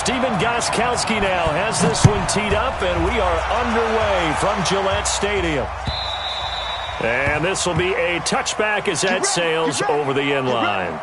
Steven Gostkowski now has this one teed up, and we are underway from Gillette Stadium. And this will be a touchback as that sails over the end line.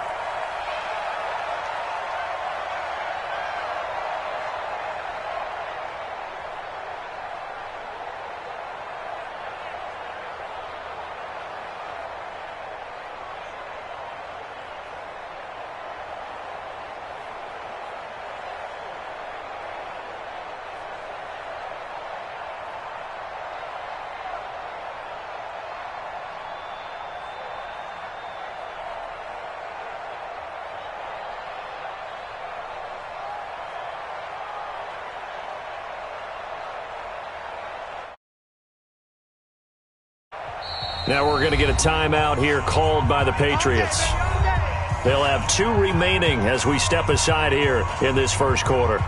Now we're going to get a timeout here called by the Patriots. They'll have 2 remaining as we step aside here in this first quarter.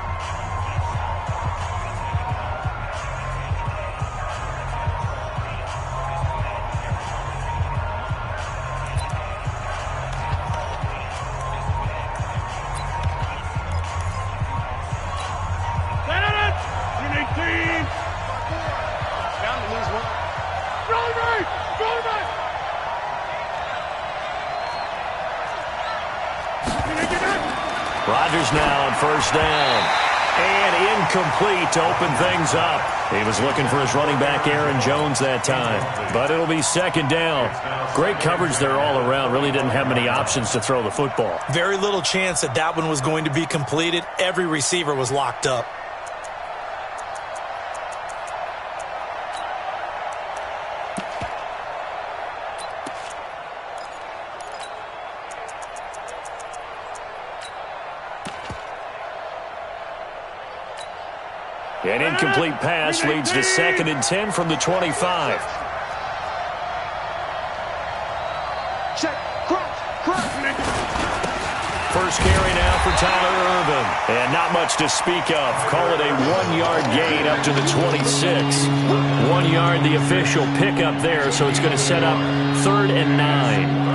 Rodgers now on first down. And incomplete to open things up. He was looking for his running back, Aaron Jones, that time. But it'll be second down. Great coverage there all around. Really didn't have many options to throw the football. Very little chance that that one was going to be completed. Every receiver was locked up. An incomplete pass leads to 2nd and 10 from the 25. First carry now for Tyler Ervin. And not much to speak of. Call it a 1-yard gain up to the 26. 1 yard, the official pickup there, so it's going to set up 3rd and 9.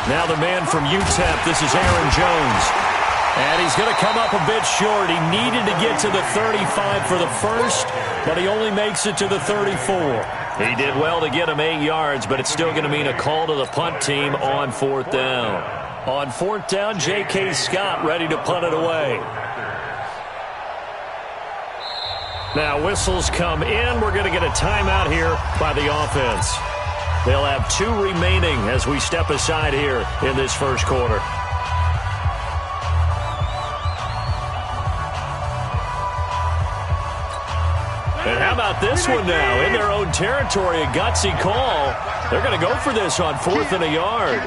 Now the man from UTEP, this is Aaron Jones. And he's going to come up a bit short. He needed to get to the 35 for the first, but he only makes it to the 34. He did well to get him 8 yards, but it's still going to mean a call to the punt team on 4th down. On 4th down, J.K. Scott ready to punt it away. Now whistles come in. We're going to get a timeout here by the offense. They'll have 2 remaining as we step aside here in this first quarter. And how about this one now? In their own territory, a gutsy call. They're going to go for this on 4th and a yard.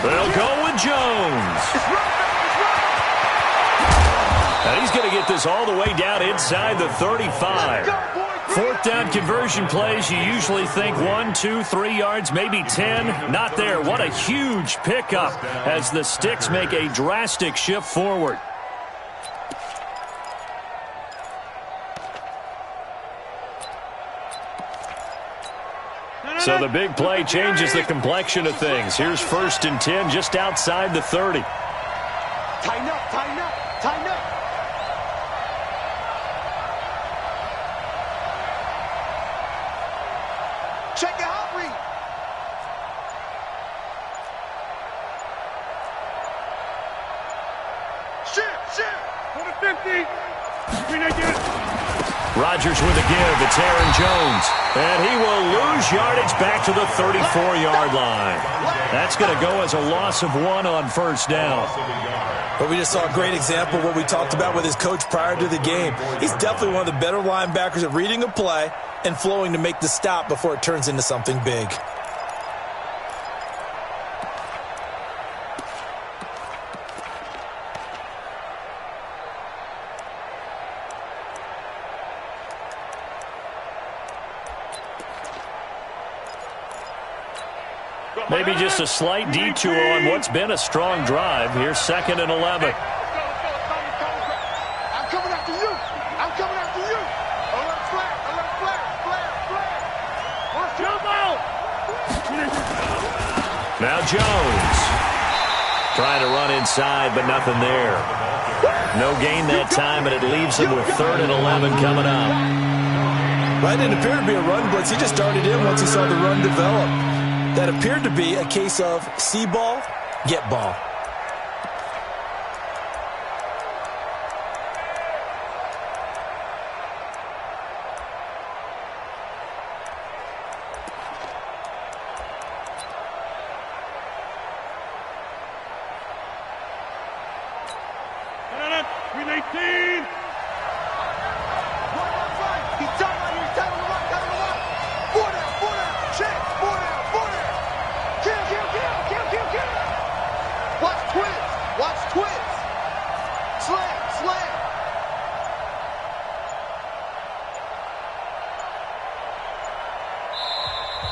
They'll go with Jones. And he's going to get this all the way down inside the 35. 4th down conversion plays, you usually think 1, 2, 3 yards, maybe 10. Not there. What a huge pickup as the Sticks make a drastic shift forward. So the big play changes the complexion of things. Here's 1st and 10 just outside the 30. Tighten up, tighten up, tighten up. Check your hot read. Shit. For the 50. Rodgers with a give. It's Aaron Jones. And he will lose yardage back to the 34-yard line. That's going to go as a loss of 1 on 1st down. But we just saw a great example of what we talked about with his coach prior to the game. He's definitely one of the better linebackers at reading a play and flowing to make the stop before it turns into something big. Maybe just a slight detour on what's been a strong drive. Here's 2nd and 11. I'm coming after you. I'm coming after you. Alert flag. Alert flag. Flag. Watch jump out. Now Jones. Trying to run inside, but nothing there. No gain that time, and it leaves him with 3rd and 11 coming up. Well, it didn't appear to be a run blitz. He just started in once he saw the run develop. That appeared to be a case of see ball, get ball.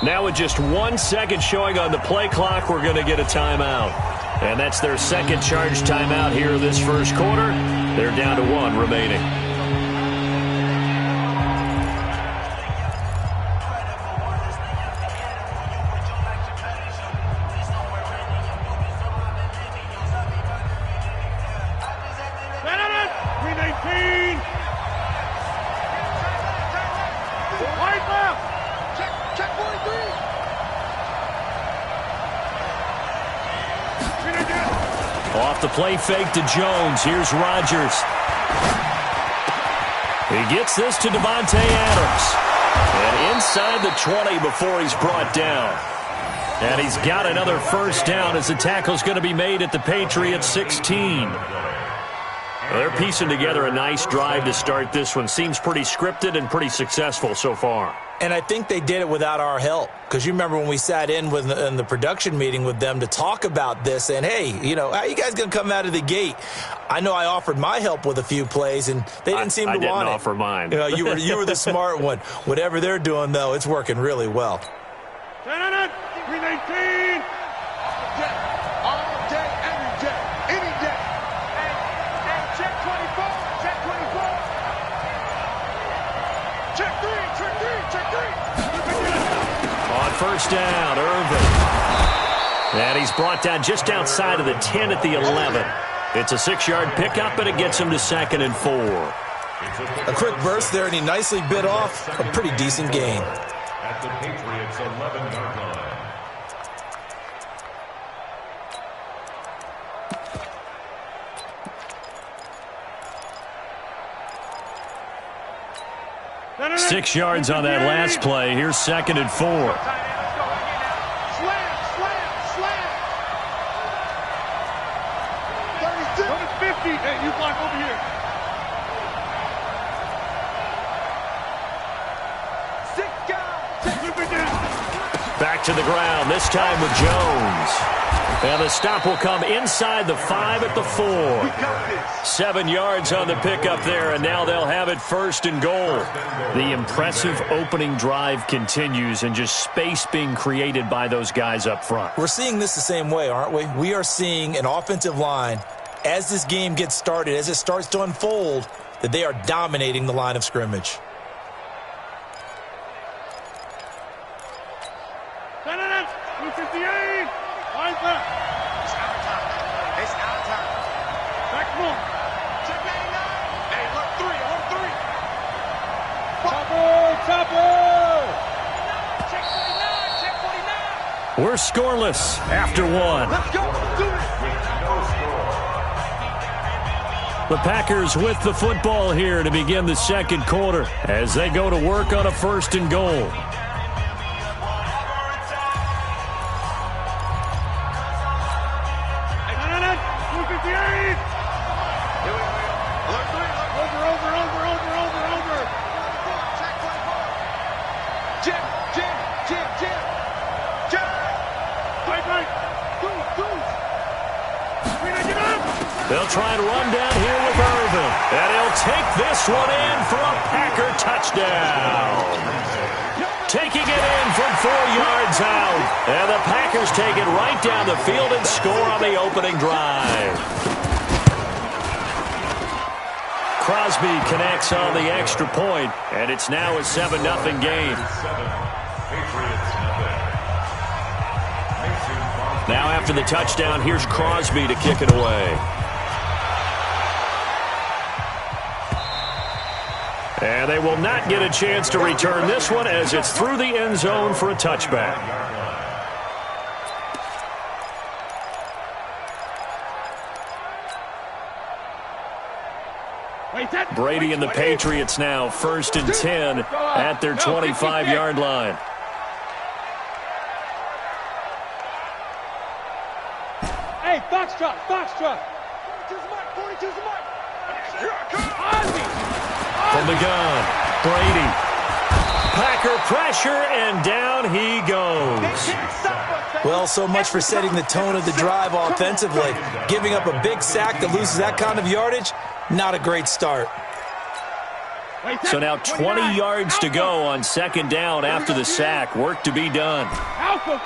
Now with just 1 second showing on the play clock, we're going to get a timeout. And that's their second charge timeout here this first quarter. They're down to 1 remaining. Off the play fake to Jones. Here's Rodgers. He gets this to Devontae Adams. And inside the 20 before he's brought down. And he's got another first down as the tackle's going to be made at the Patriots 16. They're piecing together a nice drive to start this one. Seems pretty scripted and pretty successful so far. And I think they did it without our help. Because you remember when we sat in the production meeting with them to talk about this, and hey, you know, how are you guys going to come out of the gate? I know I offered my help with a few plays, and they didn't seem to want it. I didn't offer mine. You know, you were the smart one. Whatever they're doing, though, it's working really well. 319. All day, every day, any day. And check 24. Check 24. Check 3. Check 3. Check 3. On first down, Irvin. And he's brought down just outside of the 10 at the 11. It's a 6-yard pickup, but it gets him to 2nd and 4. A quick burst there, and he nicely bit off a pretty decent gain. At the Patriots' 11-yard line. No. 6 yards on that last play. Here's 2nd and 4. Slam. Go to 50. Hey, you block over here. Back to the ground, this time with Jones. And the stop will come inside the 5 at the 4. 7 yards on the pickup there, and now they'll have it 1st and goal. The impressive opening drive continues, and just space being created by those guys up front. We're seeing this the same way, aren't we? We are seeing an offensive line, as this game gets started, as it starts to unfold, that they are dominating the line of scrimmage. We're scoreless after 1. Let's go. Do it. The Packers with the football here to begin the second quarter as they go to work on a 1st and goal. They'll try and run down here with Irvin. And he'll take this one in for a Packer touchdown. taking it in from 4 yards out. And the Packers take it right down the field and score on the opening drive. Crosby connects on the extra point, and it's now a 7-0 game. Now after the touchdown, here's Crosby to kick it away. And they will not get a chance to return this one as it's through the end zone for a touchback. Brady and the Patriots now 1st and 10 at their 25-yard line. Hey, Foxtrot, Foxtrot. 42's the mark. From the gun, Brady. Packer pressure, and down he goes. Well, so much for setting the tone of the drive offensively. Giving up a big sack that loses that kind of yardage, not a great start. So now 20 yards to go on 2nd down after the sack. Work to be done. Alpha.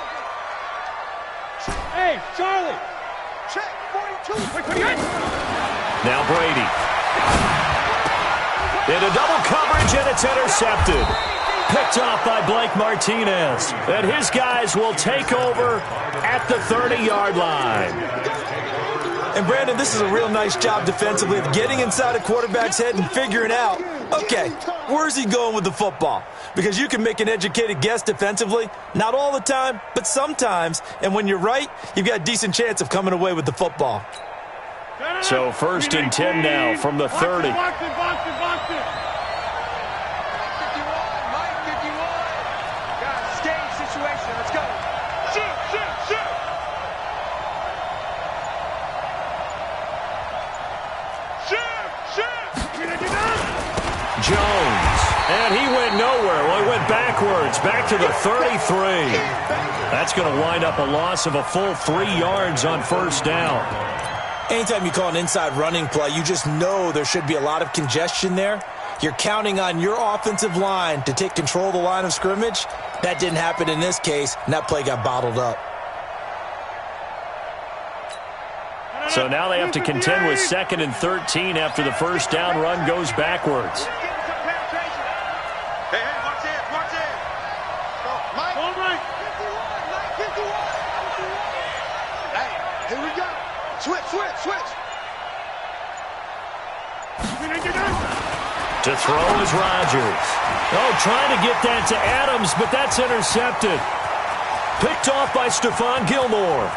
Hey, Charlie. Check 42. Now Brady. Into double coverage, and it's intercepted. Picked off by Blake Martinez. And his guys will take over at the 30-yard line. And, Brandon, this is a real nice job defensively of getting inside a quarterback's head and figuring out, okay, where's he going with the football? Because you can make an educated guess defensively, not all the time, but sometimes. And when you're right, you've got a decent chance of coming away with the football. So 1st and 10 now from the 30. Box it. 51, Mike, 51. Got a game situation. Let's go. Shoot. Jones. And he went nowhere. Well, he went backwards. Back to the 33. That's going to wind up a loss of a full 3 yards on 1st down. Anytime you call an inside running play, you just know there should be a lot of congestion there. You're counting on your offensive line to take control of the line of scrimmage. That didn't happen in this case, and that play got bottled up. So now they have to contend with 2nd and 13 after the 1st down run goes backwards. Hey, watch it. Mike. All right. 51. Hey, here we go. Switch. To throw is Rodgers. Oh, trying to get that to Adams, but that's intercepted. Picked off by Stephon Gilmore.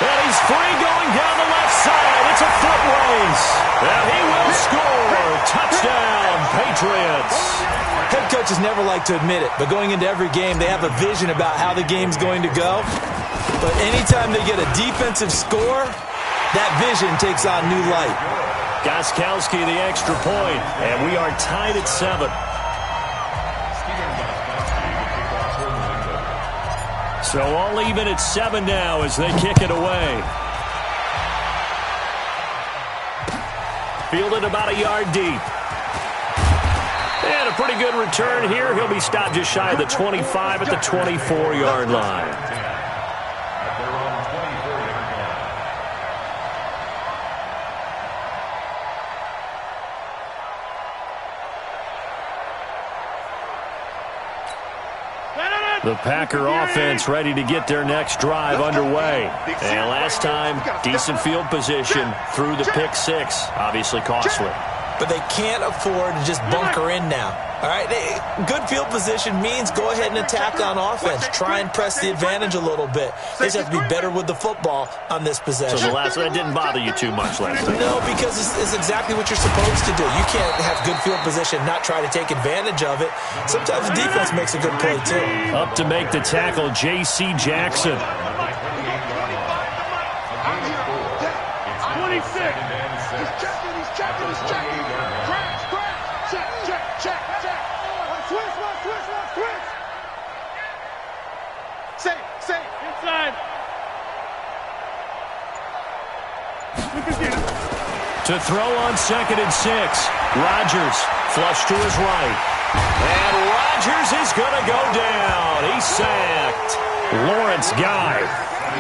And he's free going down the left side. It's a foot race. And he will score. Touchdown, Patriots. Head coaches never like to admit it, but going into every game, they have a vision about how the game's going to go. But anytime they get a defensive score, that vision takes on new light. Gostkowski the extra point, and we are tied at 7. So all even at 7 now as they kick it away. Fielded about a yard deep. And a pretty good return here. He'll be stopped just shy of the 25 at the 24-yard line. The Packer offense ready to get their next drive underway. And last time, decent field position through the pick 6. Obviously costly. But they can't afford to just bunker in now. All right, good field position means go ahead and attack on offense. Try and press the advantage a little bit. They just have to be better with the football on this possession. So that didn't bother you too much last time? No, because it's exactly what you're supposed to do. You can't have good field position and not try to take advantage of it. Sometimes the defense makes a good play, too. Up to make the tackle, J.C. Jackson. 26. He's checking. Check. Switch. Safe. Inside. To throw on 2nd and 6. Rodgers flush to his right. And Rodgers is going to go down. He's sacked. Lawrence Guy.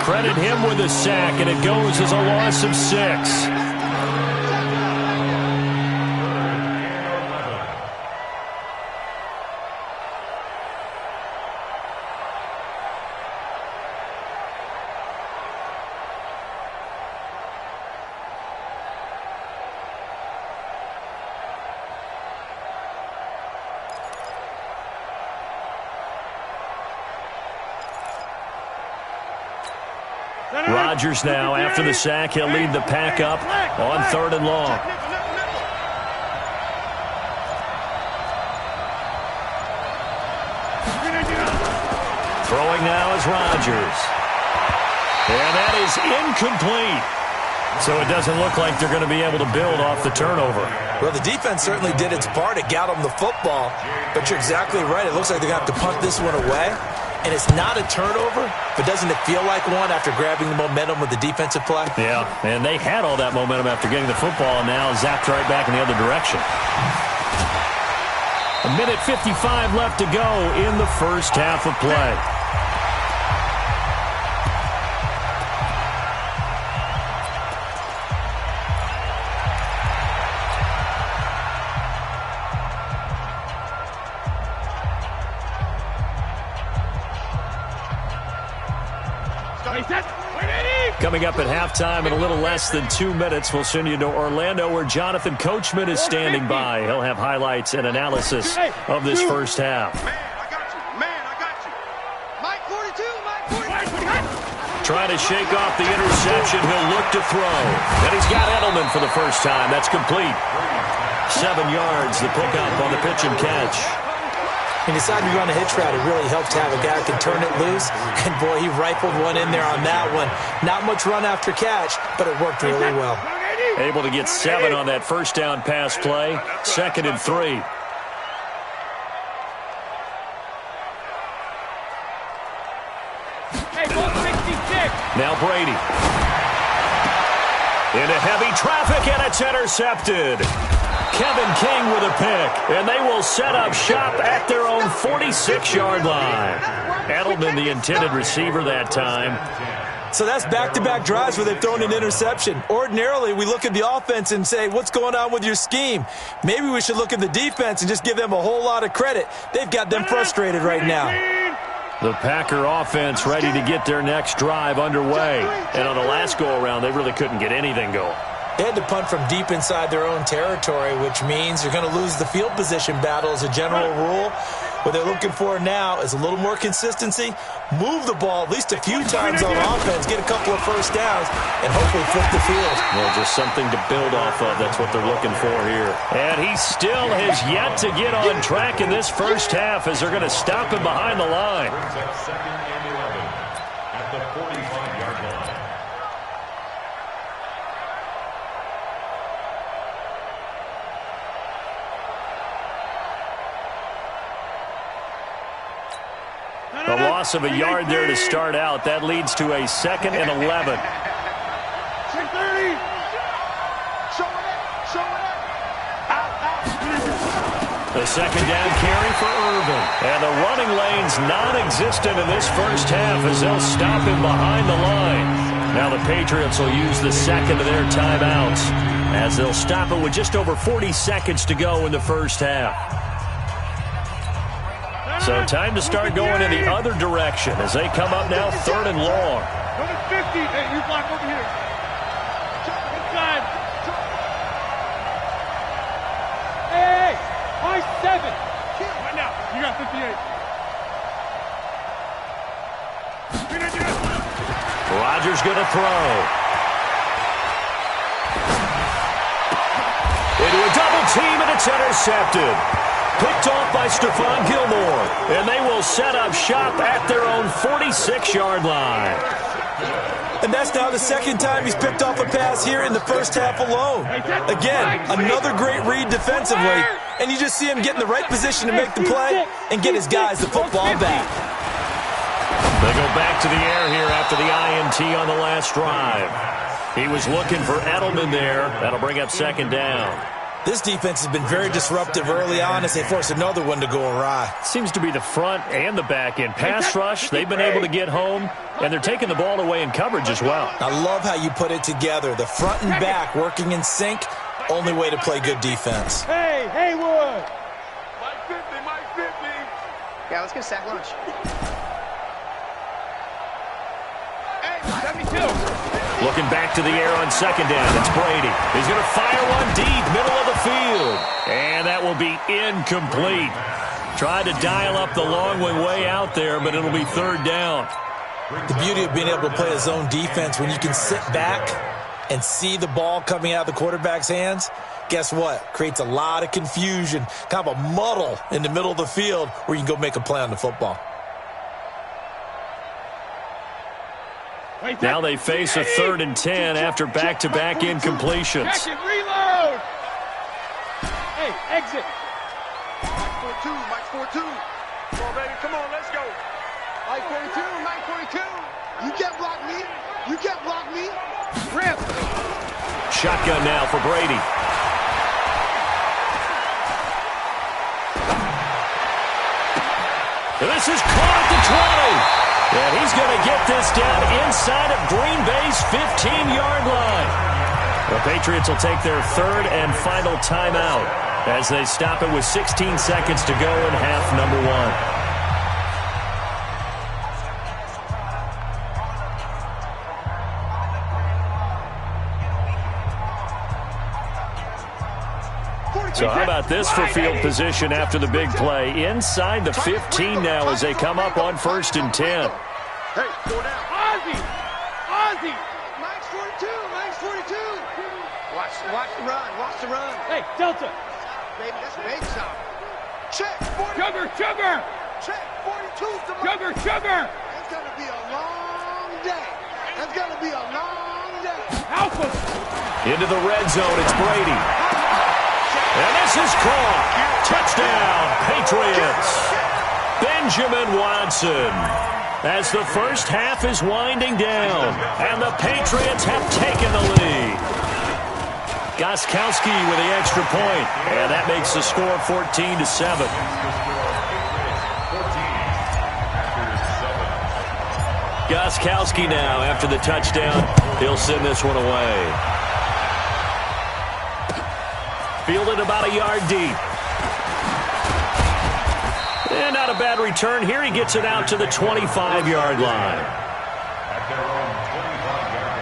Credit him with a sack, and it goes as a loss of 6. Rodgers now, after the sack, he'll lead the pack up on 3rd and long. Throwing now is Rodgers. And that is incomplete. So it doesn't look like they're going to be able to build off the turnover. Well, the defense certainly did its part. It got them the football. But you're exactly right. It looks like they're going to have to punt this one away. And it's not a turnover, but doesn't it feel like one after grabbing the momentum with the defensive play? Yeah, and they had all that momentum after getting the football, and now zapped right back in the other direction. 1:55 left to go in the first half of play. Coming up at halftime in a little less than 2 minutes, we'll send you to Orlando where Jonathan Coachman is standing by. He'll have highlights and analysis of this first half. Man, I got you. Man, I got you. Mike 42, Mike 42. Trying to shake off the interception. He'll look to throw. And he's got Edelman for the first time. That's complete. 7 yards, the pickup on the pitch and catch. He decided to run a hitch route. It really helped to have a guy who can turn it loose. And, boy, he rifled one in there on that one. Not much run after catch, but it worked really well. Able to get 7 on that first down pass play. 2nd and 3. Now Brady. Into heavy traffic, and it's intercepted. Kevin King with a pick, and they will set up shop at their own 46-yard line. Edelman, the intended receiver that time. So that's back-to-back drives where they've thrown an interception. Ordinarily, we look at the offense and say, what's going on with your scheme? Maybe we should look at the defense and just give them a whole lot of credit. They've got them frustrated right now. The Packer offense ready to get their next drive underway. And on the last go-around, they really couldn't get anything going. They had to punt from deep inside their own territory, which means you're going to lose the field position battle as a general rule. What they're looking for now is a little more consistency, move the ball at least a few times on offense, get a couple of first downs, and hopefully flip the field. Well, just something to build off of. That's what they're looking for here. And he still has yet to get on track in this first half as they're going to stop him behind the line. Brings up 2nd and 11 at the 45-yard line. A loss of a yard there to start out. That leads to a 2nd and 11. The 2nd down carry for Irvin. And the running lane's non-existent in this first half as they'll stop him behind the line. Now the Patriots will use the 2nd of their timeouts as they'll stop it with just over 40 seconds to go in the first half. So time to start going in the other direction as they come up now 3rd and long. Number 50. Hey, you block over here. Inside. Hey, my 7. Right now. You got 58. Rodgers going to throw. Into a double team, and it's intercepted. Picked off by Stephon Gilmore, and they will set up shop at their own 46-yard line. And that's now the 2nd time he's picked off a pass here in the first half alone. Again, another great read defensively, and you just see him get in the right position to make the play and get his guys the football back. They go back to the air here after the INT on the last drive. He was looking for Edelman there. That'll bring up 2nd down. This defense has been very disruptive early on as they force another one to go awry. Seems to be the front and the back end. Pass rush, they've been able to get home, and they're taking the ball away in coverage as well. I love how you put it together. The front and back working in sync, only way to play good defense. Hey, Haywood! Mike 50, Mike 50. Yeah, let's get a sack lunch. Hey, 72. Looking back to the air on second down. It's Brady. He's going to fire one deep, middle of the field. And that will be incomplete. Tried to dial up the long way out there, but it'll be third down. The beauty of being able to play a zone defense when you can sit back and see the ball coming out of the quarterback's hands, guess what? Creates a lot of confusion, kind of a muddle in the middle of the field where you can go make a play on the football. Now they face a 3rd and 10 after back-to-back incompletions. Check it, reload! Hey, exit! Mike 42, Mike 42. Come on, baby, come on, let's go. Mike 42, Mike 42. You can't block me. You can't block me. Rip. Shotgun now for Brady. This is caught at the 20. And he's going to get this down inside of Green Bay's 15-yard line. The Patriots will take their 3rd and final timeout as they stop it with 16 seconds to go in half number 1. So how about this for field position after the big play? Inside the 15 now as they come up on 1st and 10. Hey, go down. Ozzy! Ozzy! Mike's 42, Mike's 42. Watch the run, watch the run. Hey, Delta. Baby, that's a baby shot. Check, 40. Sugar! Check, 42's the Sugar! It's going to be a long day. It's going to be a long day. Alpha! Into the red zone, it's Brady. And this is caught. Touchdown, Patriots. Benjamin Watson. As the first half is winding down, and the Patriots have taken the lead. Gostkowski with the extra point, and that makes the score 14-7. Gostkowski now after the touchdown. He'll send this one away. Fielded about a yard deep. And not a bad return here. He gets it out to the 25-yard line. At their own 25-yard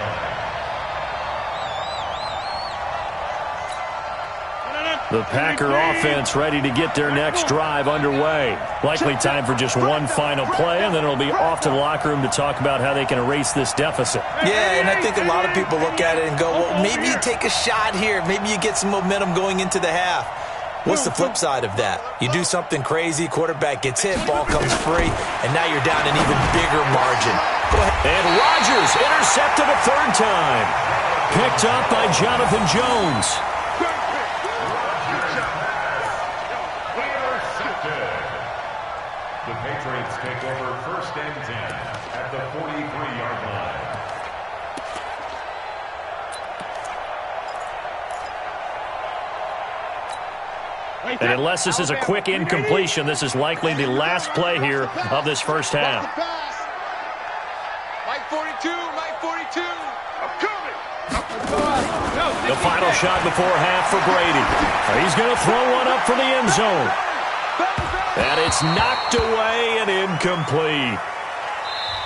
line. The Packer offense ready to get their next drive underway. Likely time for just one final play, and then it'll be off to the locker room to talk about how they can erase this deficit. Yeah, and I think a lot of people look at it and go, well, maybe you take a shot here. Maybe you get some momentum going into the half. What's the flip side of that? You do something crazy, quarterback gets hit, ball comes free, and now you're down an even bigger margin. Go ahead. And Rodgers intercepted a 3rd time. Picked up by Jonathan Jones. The Patriots take over 1st and 10 at the 43-yard line. And unless this is a quick incompletion, this is likely the last play here of this first half. Mike 42, Mike 42. I'm coming. The final shot before half for Brady. He's going to throw one up for the end zone. And it's knocked away and incomplete.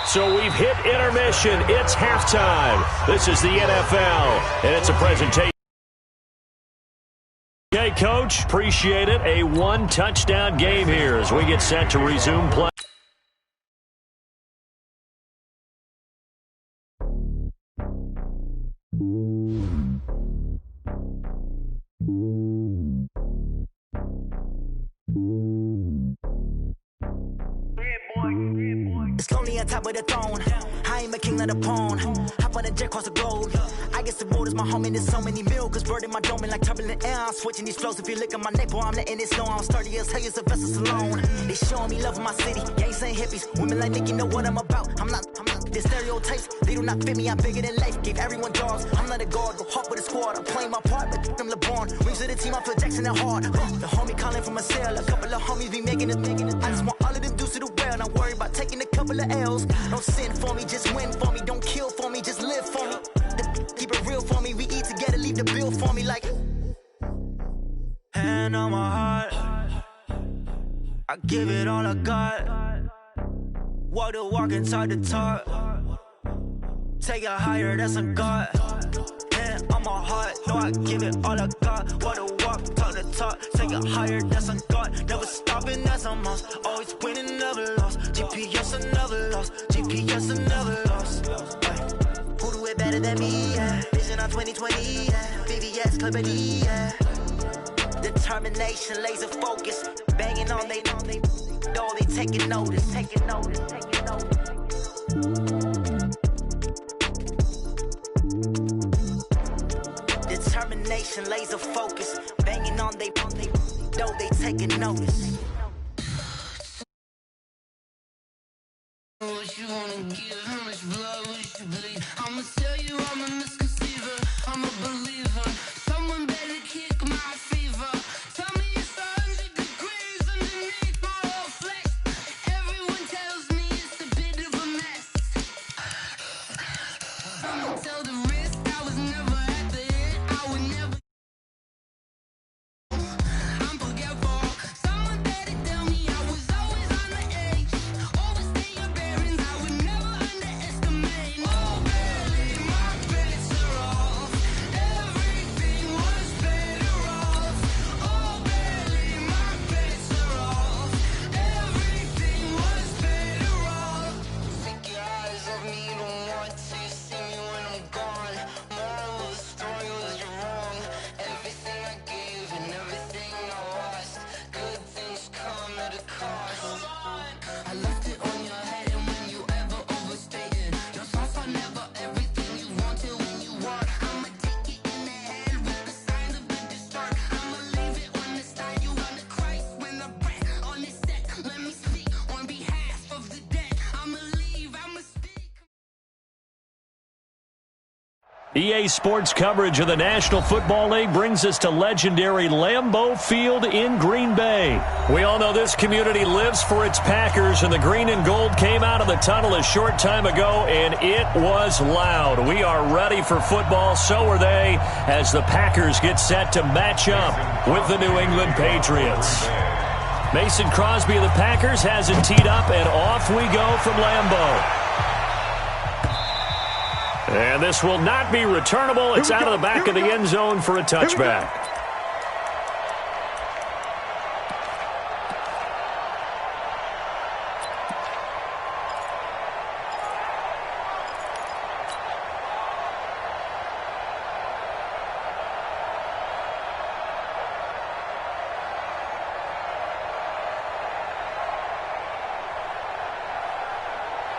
So we've hit intermission. It's halftime. This is the NFL, and it's a presentation. Okay, Coach, appreciate it. A 1-touchdown game here as we get set to resume play. It's lonely on top of the throne. I am a king of the pawn. Hop on a jet across the globe. I guess the road is my home and there's so many milk. Cause bird in my dome and like turbulent air. I'm switching these flows. If you look at my neck, boy, I'm letting it snow. I'm sturdy as hell, as a vessel alone. They showing me love in my city. Gangs and hippies. Women like Nick, you know what I'm about. I'm not The stereotypes, they do not fit me. I'm bigger than life. Gave everyone jobs. I'm not a guard. Go hard with a squad. I'm playing my part, but I'm LeBron. Wings of the team, I feel Jackson and hard. The homie calling from a cell. A couple of homies be making it. I just want all of them dudes to do well. Not worry about taking a couple of L's. Don't sin for me, just win for me. Don't kill for me, just live for me. Keep it real for me. We eat together, leave the bill for me like. Hand on my heart, I give it all I got. Walk the walk and talk the talk. Take it higher, that's a God. Hand on my heart, no, I give it all I got. Walk the walk, talk the talk. Take it higher, that's a God. Never stopping, that's a must. Always winning, never lost. GPS, I never lost. GPS, I never lost. Who do it better than me? Yeah. Vision on 2020, yeah. VVS, Clippity, yeah. Determination, laser focus, banging on they know they taking notice. Determination, laser focus, banging on they know they taking notice. What you wanna give? How much blood would you bleed? I'ma tell you I'm a misconceiver, I'm a believer. Someone better kick my fever. Tell me it's 100 degrees underneath my whole flesh. Everyone tells me it's a bit of a mess. I'ma tell the risk I was never at the end. I would never. I'm forgetful. Someone better tell me I was always on the edge. Overstay your bearings, I would never underestimate. Oh, barely, my bets are off. Everything was better off. Oh, barely, my bets are off. Everything was better off. Take your eyes off me, you don't want to see me when I'm gone. Moral of the story was you're wrong. Everything I gave and everything I lost. Good things come at a cost. I left it on your head, and when you ever overstated, your thoughts are never everything you wanted when you want. I'ma take it in the head with the signs of the destroy. I'ma leave it on the side. You want the Christ when the breath on this set. Let me speak on behalf of the dead. I'ma leave, I'ma speak. EA Sports coverage of the National Football League brings us to legendary Lambeau Field in Green Bay. We all know this community lives for its Packers, and the green and gold came out of the tunnel a short time ago, and it was loud. We are ready for football, so are they, as the Packers get set to match up with the New England Patriots. Mason Crosby of the Packers has it teed up, and off we go from Lambeau. And this will not be returnable. It's out of the back of the end zone for a touchback.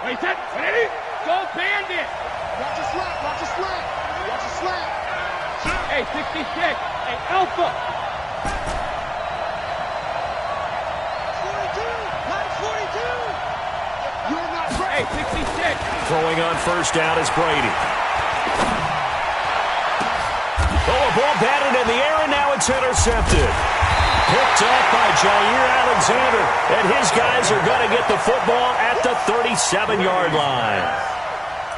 Wait, set, ready? Go Bandit! Watch your slap, watch your slap. Watch your slap. Hey, 66. Hey, Alpha. 42, line 42. You're not Hey, ready. 66. Throwing on first down is Brady. Oh, a ball batted in the air, and now it's intercepted. Picked up by Jair Alexander, and his guys are going to get the football at the 37-yard line.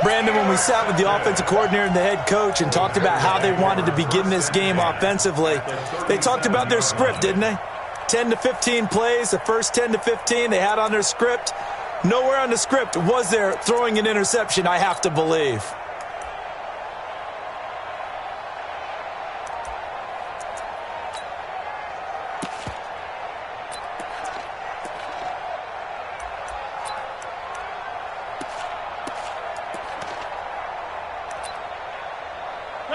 Brandon, when we sat with the offensive coordinator and the head coach and talked about how they wanted to begin this game offensively, they talked about their script, didn't they? 10 to 15 plays, the first 10 to 15 they had on their script. Nowhere on the script was there throwing an interception, I have to believe.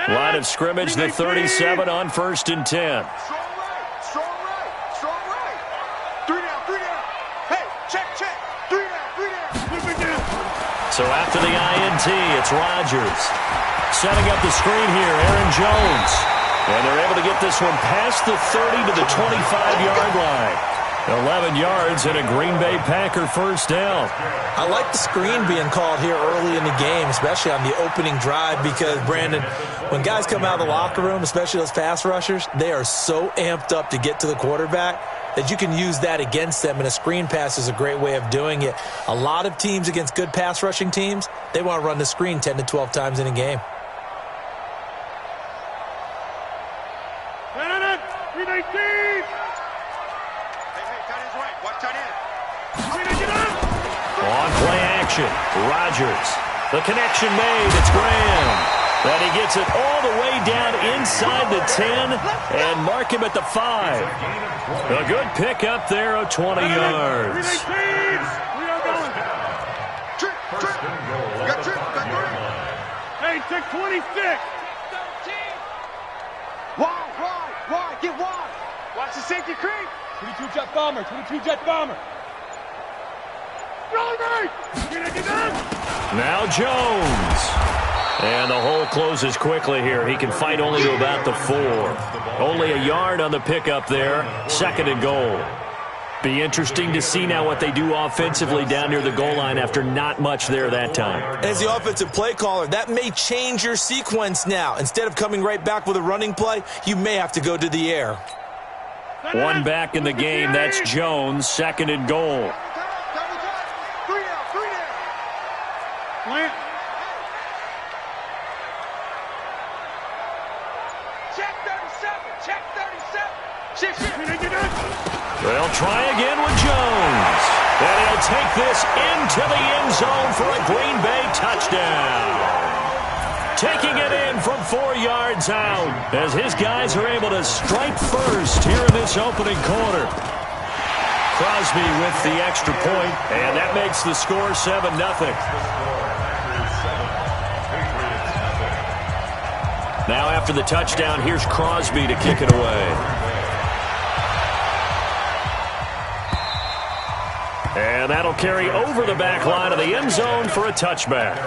Line of scrimmage, the 37 on 1st and 10. Strong right, strong right, strong right. 3 down, 3 down. Hey, check, check. 3 down. So after the INT, it's Rodgers. Setting up the screen here, Aaron Jones. And they're able to get this one past the 30 to the 25-yard line. 11 yards and a Green Bay Packer first down. I like the screen being called here early in the game, especially on the opening drive, because, Brandon, when guys come out of the locker room, especially those pass rushers, they are so amped up to get to the quarterback that you can use that against them, and a screen pass is a great way of doing it. A lot of teams against good pass rushing teams, they want to run the screen 10 to 12 times in a game. On play action, Rodgers. The connection made. It's Graham. And he gets it all the way down inside the 10 and mark him at the 5. A good pick up there of 20 yards. Hey, check 26. Wide, get wide. Watch the safety creep. 22 jet bomber, 22 jet bomber. Now Jones. And the hole closes quickly here. He can fight only to about the 4. Only a yard on the pickup there. 2nd and goal. Be interesting to see now what they do offensively down near the goal line after not much there that time. As the offensive play caller, that may change your sequence now. Instead of coming right back with a running play, you may have to go to the air. One back in the game. That's Jones. 2nd and goal. They'll try again with Jones. And he'll take this into the end zone for a Green Bay touchdown. Taking it in from 4 yards out as his guys are able to strike first here in this opening quarter. Crosby with the extra point, and that makes the score 7-0. Now after the touchdown, here's Crosby to kick it away. And that'll carry over the back line of the end zone for a touchback.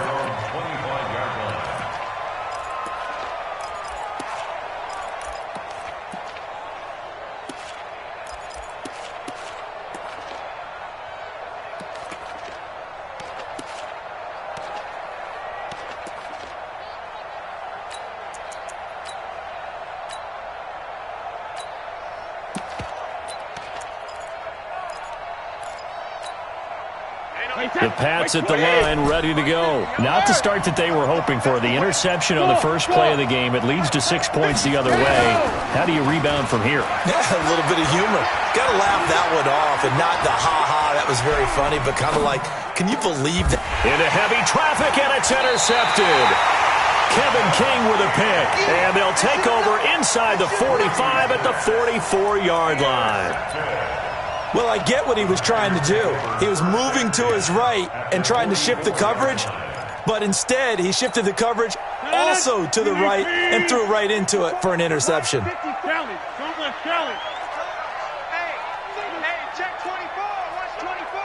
The Pats at the line, ready to go. Not the start that they were hoping for. The interception on the first play of the game. It leads to 6 points the other way. How do you rebound from here? Yeah, a little bit of humor. Got to laugh that one off, and not the ha-ha. That was very funny, but kind of like, can you believe that? Into heavy traffic, and it's intercepted. Kevin King with a pick, and they'll take over inside the 45 at the 44-yard line. Well, I get what he was trying to do. He was moving to his right and trying to shift the coverage, but instead he shifted the coverage also to the right and threw right into it for an interception. Hey, check 24. Watch 24.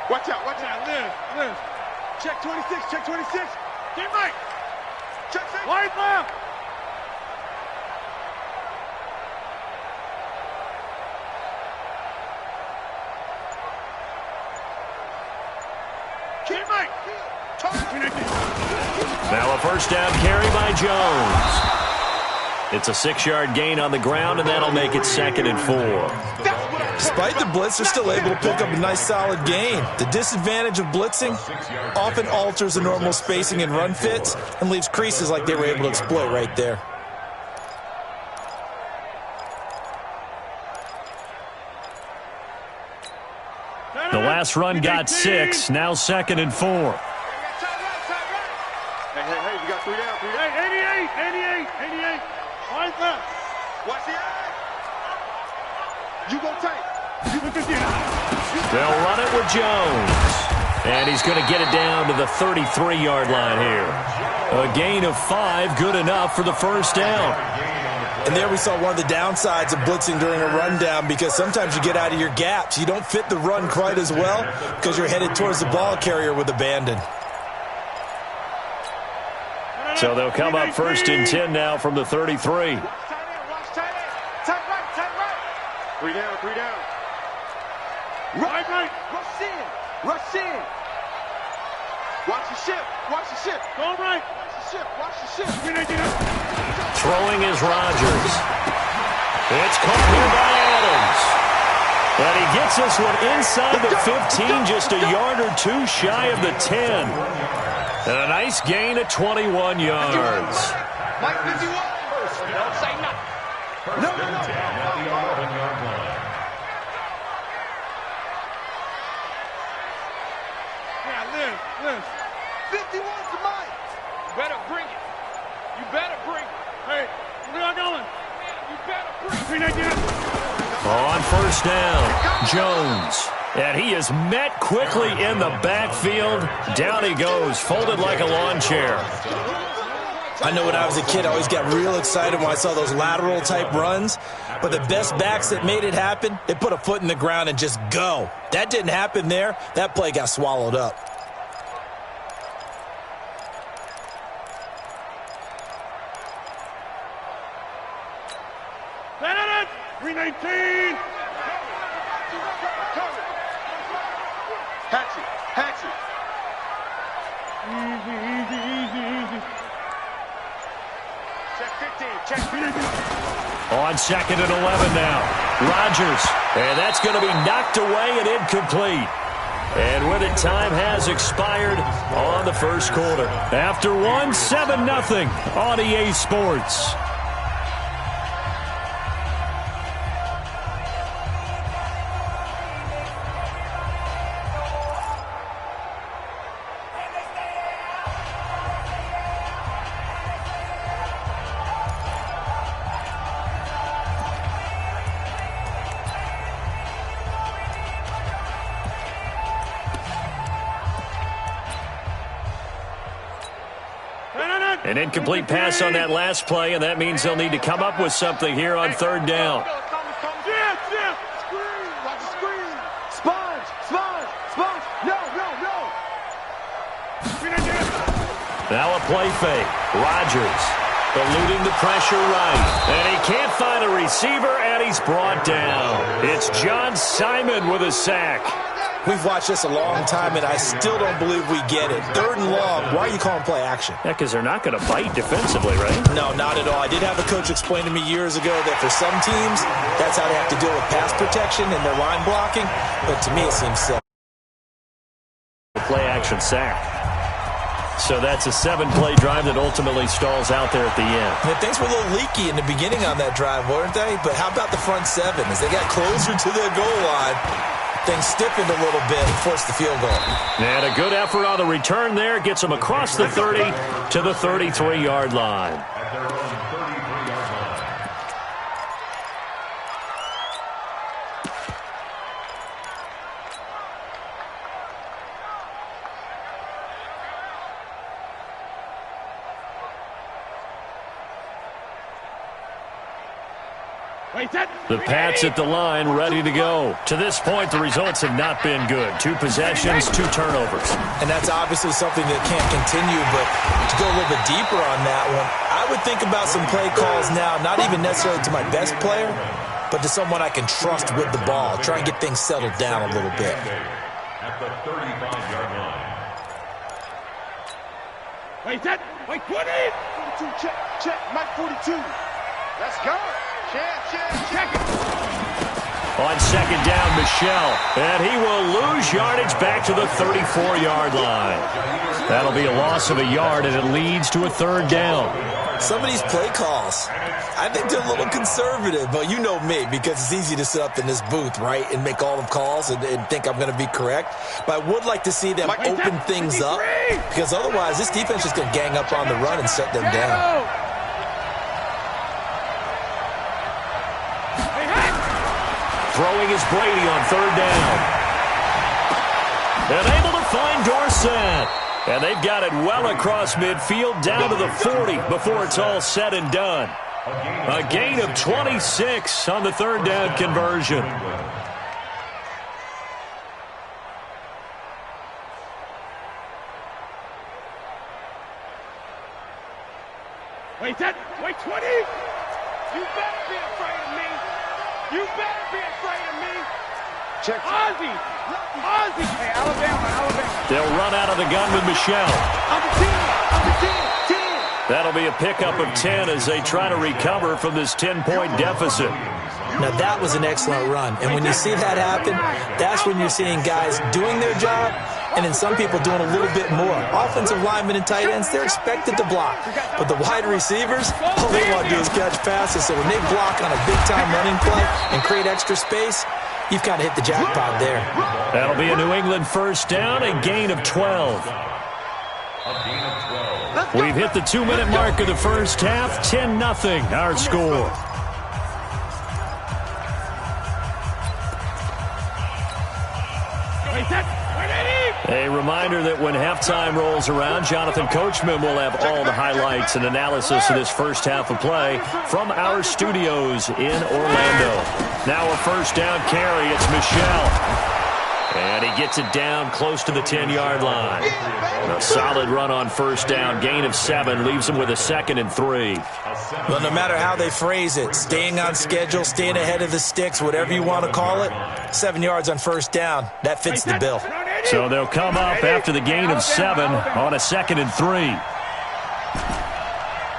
Watch out. Liz. Check 26, check 26. Get right. Check 6. Wide left. Now a first down carry by Jones. It's a 6-yard gain on the ground, and that'll make it 2nd and 4. Despite the blitz, they're still able to pick up a nice solid gain. The disadvantage of blitzing often alters the normal spacing and run fits and leaves creases like they were able to exploit right there. The last run got 6, now 2nd and 4. Hey, we got 3 down. 88. Wide left. Watch the eye. You go tight. They'll run it with Jones. And he's going to get it down to the 33-yard line here. A gain of 5, good enough for the first down. And there we saw one of the downsides of blitzing during a rundown, because sometimes you get out of your gaps. You don't fit the run quite as well because you're headed towards the ball carrier with abandon. So they'll come up 1st and 10 now from the 33. Tight right. 3 down. Right. Rush in. Rush in. Watch the ship. Watch the ship. Go right. Watch the ship. Watch the ship. Throwing is Rodgers. It's caught here by Adams. And he gets this one inside the 15, just a yard or two shy of the 10. And a nice gain of 21 yards. Mike 51. Don't say nothing. No. At the 11-yard line. Yeah, Liz. 51 to Mike. You better bring it. You better bring it. Hey, where y'all going? You better bring it. On first down, Jones. And he is met quickly in the backfield. Down he goes, folded like a lawn chair. I know when I was a kid, I always got real excited when I saw those lateral type runs. But the best backs that made it happen, they put a foot in the ground and just go. That didn't happen there. That play got swallowed up. Benedict, 319. Hatchet. Easy. Check 15. On second and 11 now, Rodgers. And that's going to be knocked away and incomplete. And with it, time has expired on the first quarter. After one, 7-0 on EA Sports. An incomplete pass on that last play, and that means they'll need to come up with something here on third down. Screen. Watch the screen. Sponge. No. Now a play fake. Rodgers eluding the pressure right. And he can't find a receiver, and he's brought down. It's John Simon with a sack. We've watched this a long time, and I still don't believe we get it. Third and long. Why are you calling play action? Yeah, because they're not going to bite defensively, right? No, not at all. I did have a coach explain to me years ago that for some teams, that's how they have to deal with pass protection and their line blocking. But to me, it seems silly. Play action sack. So that's a 7-play drive that ultimately stalls out there at the end. Yeah, things were a little leaky in the beginning on that drive, weren't they? But how about the front seven? As they got closer to their goal line, things stiffened a little bit and forced the field goal. And a good effort on the return there. Gets them across the 30 to the 33-yard line. At their own 33-yard line. The Pats at the line, ready to go. To this point, the results have not been good. 2 possessions, 2 turnovers. And that's obviously something that can't continue, but to go a little bit deeper on that one, I would think about some play calls now, not even necessarily to my best player, but to someone I can trust with the ball. Try and get things settled down a little bit. At the 35-yard line. Wait, 42, check, Mike 42. Let's go. Check it. On second down, Michelle. And he will lose yardage back to the 34-yard line. That'll be a loss of a yard, and it leads to a third down. Some of these play calls, I think they're a little conservative, but you know me, because it's easy to sit up in this booth, right, and make all the calls and think I'm going to be correct. But I would like to see them open things up, because otherwise this defense is going to gang up on the run and set them down. Throwing is Brady on third down. And able to find Dorsett. And they've got it well across midfield down to the 40 before it's all said and done. A gain of 26 on the third down conversion. Wait, 20? You better be afraid of me. You better be afraid of me. Check. Ozzy! Ozzy! Hey, Alabama. They'll run out of the gun with Michelle. Under 10. 10. That'll be a pickup of 10 as they try to recover from this 10-point deficit. Now, that was an excellent run. And when you see that happen, that's when you're seeing guys doing their job and then some people doing a little bit more. Offensive linemen and tight ends, they're expected to block. But the wide receivers, all they want to do is catch passes. So when they block on a big-time running play and create extra space, you've kind of hit the jackpot there. That'll be a New England first down, a gain of 12. We've hit the 2-minute mark of the first half, 10-0 our score. A reminder that when halftime rolls around, Jonathan Coachman will have all the highlights and analysis of this first half of play from our studios in Orlando. Now a first down carry. It's Michelle. And he gets it down close to the 10-yard line. A solid run on first down. Gain of 7 leaves him with a 2nd and 3. Well, no matter how they phrase it, staying on schedule, staying ahead of the sticks, whatever you want to call it, 7 yards on first down, that fits the bill. So they'll come up after the gain of 7 on a 2nd and 3.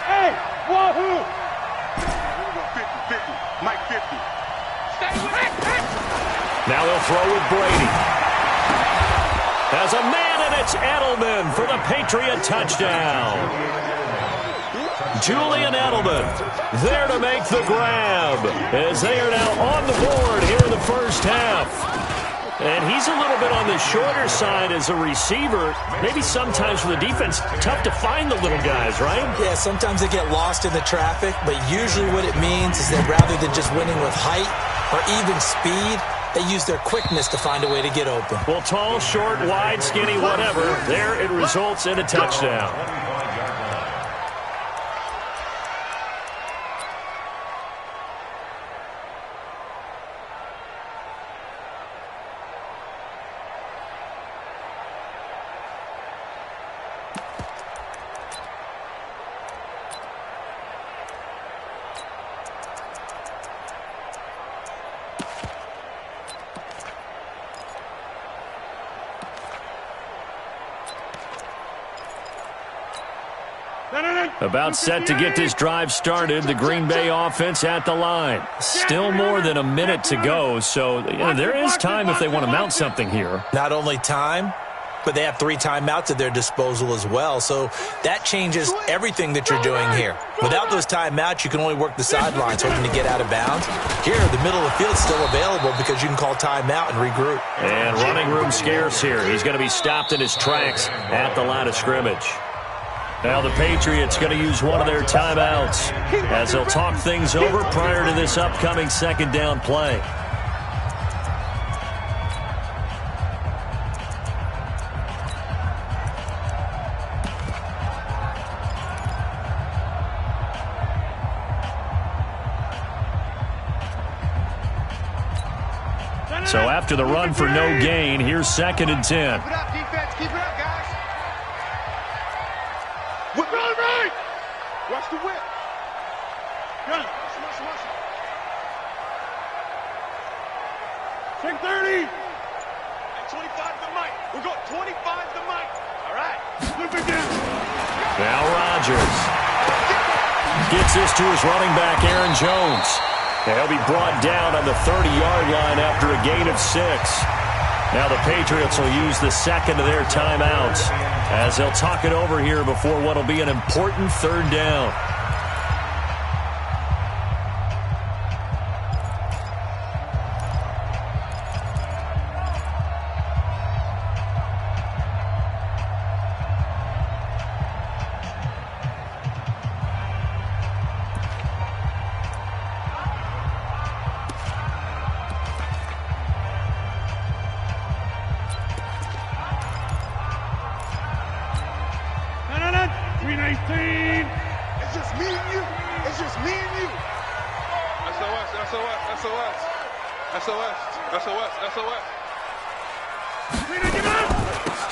Hey, wahoo! 50. Mike 50. Now they'll throw with Brady. Has a man, and it's Edelman for the Patriot touchdown. Julian Edelman there to make the grab as they are now on the board here in the first half. And he's a little bit on the shorter side as a receiver. Maybe sometimes for the defense, tough to find the little guys, right? Yeah, sometimes they get lost in the traffic, but usually what it means is that rather than just winning with height or even speed, they use their quickness to find a way to get open. Well, tall, short, wide, skinny, whatever, there it results in a touchdown. About set to get this drive started, the Green Bay offense at the line. Still more than a minute to go, so there is time if they want to mount something here. Not only time, but they have 3 timeouts at their disposal as well, so that changes everything that you're doing here. Without those timeouts, you can only work the sidelines hoping to get out of bounds. Here, the middle of the field is still available because you can call timeout and regroup. And running room scarce here. He's going to be stopped in his tracks at the line of scrimmage. Now the Patriots going to use one of their timeouts as they'll talk things over prior to this upcoming second down play. So after the run for no gain, here's 2nd and 10. Keep it up, defense. Keep it up, guys. Whip it on right. Watch the whip. Run. Muscle. Check 30. And 25 to the mic. We're going 25 to the mic. All right. Flip it down. Now Rodgers gets this to his running back, Aaron Jones. He'll be brought down on the 30-yard line after a gain of 6. Now the Patriots will use the second of their timeouts as they'll talk it over here before what will be an important 3rd down. It's just me and you. It's just me and you. SOS.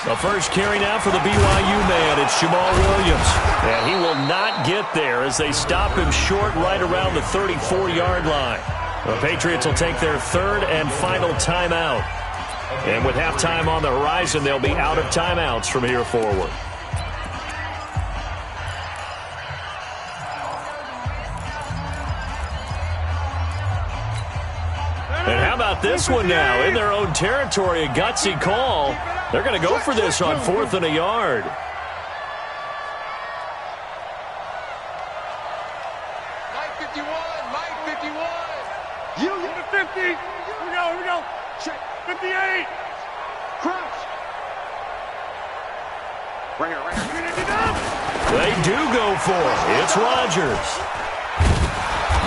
The first carry now for the BYU man. It's Jamal Williams. And he will not get there as they stop him short right around the 34-yard line. The Patriots will take their third and final timeout. And with halftime on the horizon, they'll be out of timeouts from here forward. And how about this one now? In their own territory, a gutsy call. They're going to go for this on 4th and a yard. Mike 51, Mike 51. You to 50. Here we go. Check. 58. Crouch. Right here. They do go for it. It's Rodgers.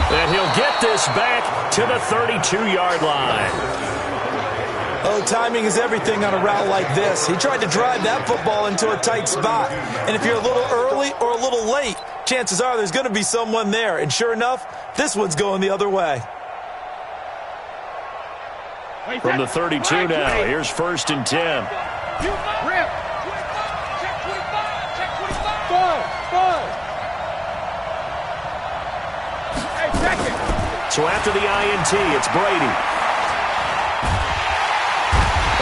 And he'll get this back to the 32-yard line. Oh, timing is everything on a route like this. He tried to drive that football into a tight spot. And if you're a little early or a little late, chances are there's going to be someone there. And sure enough, this one's going the other way. From the 32 now, here's 1st and 10. Rip. Check 25. Check 25. Five. Hey, check it. So after the INT, it's Brady.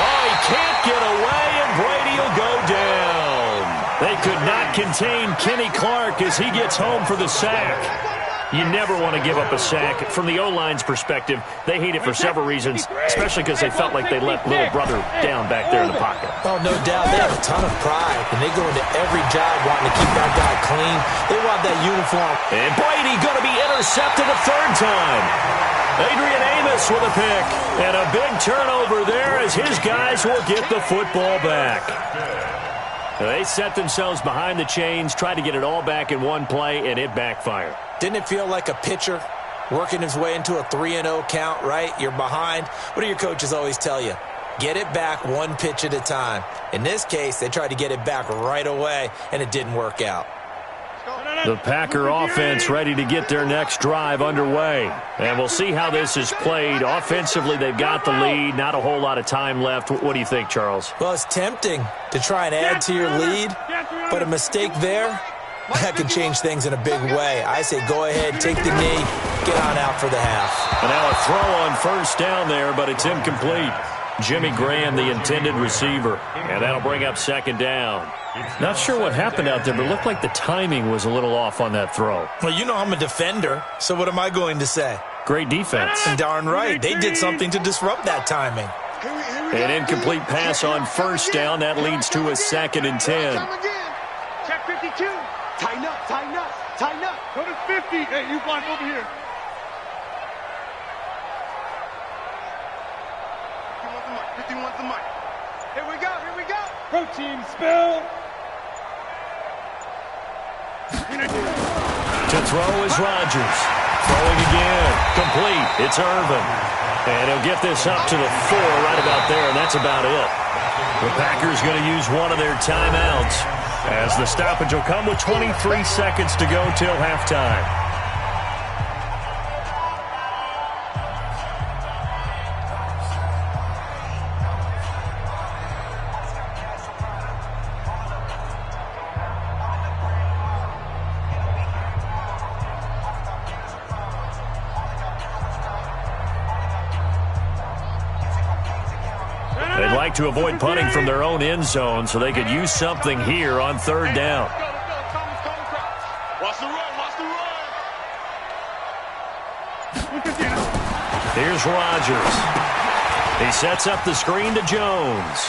Oh, he can't get away, and Brady will go down. They could not contain Kenny Clark as he gets home for the sack. You never want to give up a sack. From the O-line's perspective, they hate it for several reasons, especially because they felt like they let little brother down back there in the pocket. Oh, no doubt. They have a ton of pride, and they go into every job wanting to keep that guy clean. They want that uniform. And Brady going to be intercepted a 3rd time. Adrian Amos with a pick. And a big turnover there as his guys will get the football back. They set themselves behind the chains, tried to get it all back in one play, and it backfired. Didn't it feel like a pitcher working his way into a 3-0 count, right? You're behind. What do your coaches always tell you? Get it back one pitch at a time. In this case, they tried to get it back right away, and it didn't work out. The Packer offense ready to get their next drive underway. And we'll see how this is played. Offensively, they've got the lead. Not a whole lot of time left. What do you think, Charles? Well, it's tempting to try and add to your lead, but a mistake there, that could change things in a big way. I say go ahead, take the knee, get on out for the half. And now a throw on 1st down there, but it's incomplete. Jimmy Graham, the intended receiver. And that'll bring up 2nd down. Not sure what happened out there, but it looked like the timing was a little off on that throw. Well, you know I'm a defender, so what am I going to say? Great defense. Darn right. They did something to disrupt that timing. An incomplete pass on 1st down. That leads to a 2nd and 10. Check 52. Tighten up. Go to 50. Hey, you block over here. 51's the mic. Here we go. Protein spill. To throw is Rodgers. Throwing again. Complete. It's Irvin. And he'll get this up to the 4 right about there, and that's about it. The Packers going to use one of their timeouts as the stoppage will come with 23 seconds to go till halftime. They'd like to avoid punting from their own end zone so they could use something here on 3rd down. Watch the run. Here's Rodgers. He sets up the screen to Jones.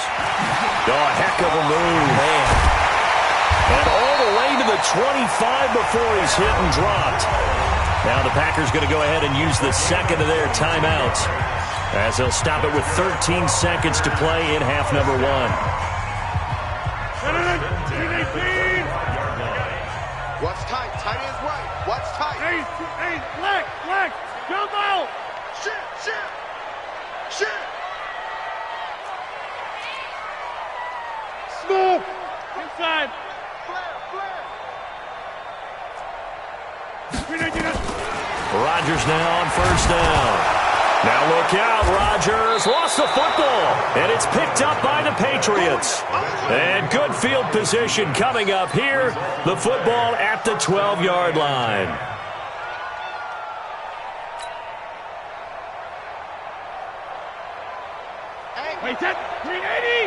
Oh, a heck of a move. Man. And all the way to the 25 before he's hit and dropped. Now the Packers going to go ahead and use the 2nd of their timeouts, as they'll stop it with 13 seconds to play in half number 1. Watch tight. Tight is right. Watch tight. Hey, black. Jump out. Shit. Smooth. Inside. Rodgers now on 1st down. Now look out, Rodgers lost the football, and it's picked up by the Patriots. And good field position coming up here. The football at the 12-yard line. Hey, 380. Hey,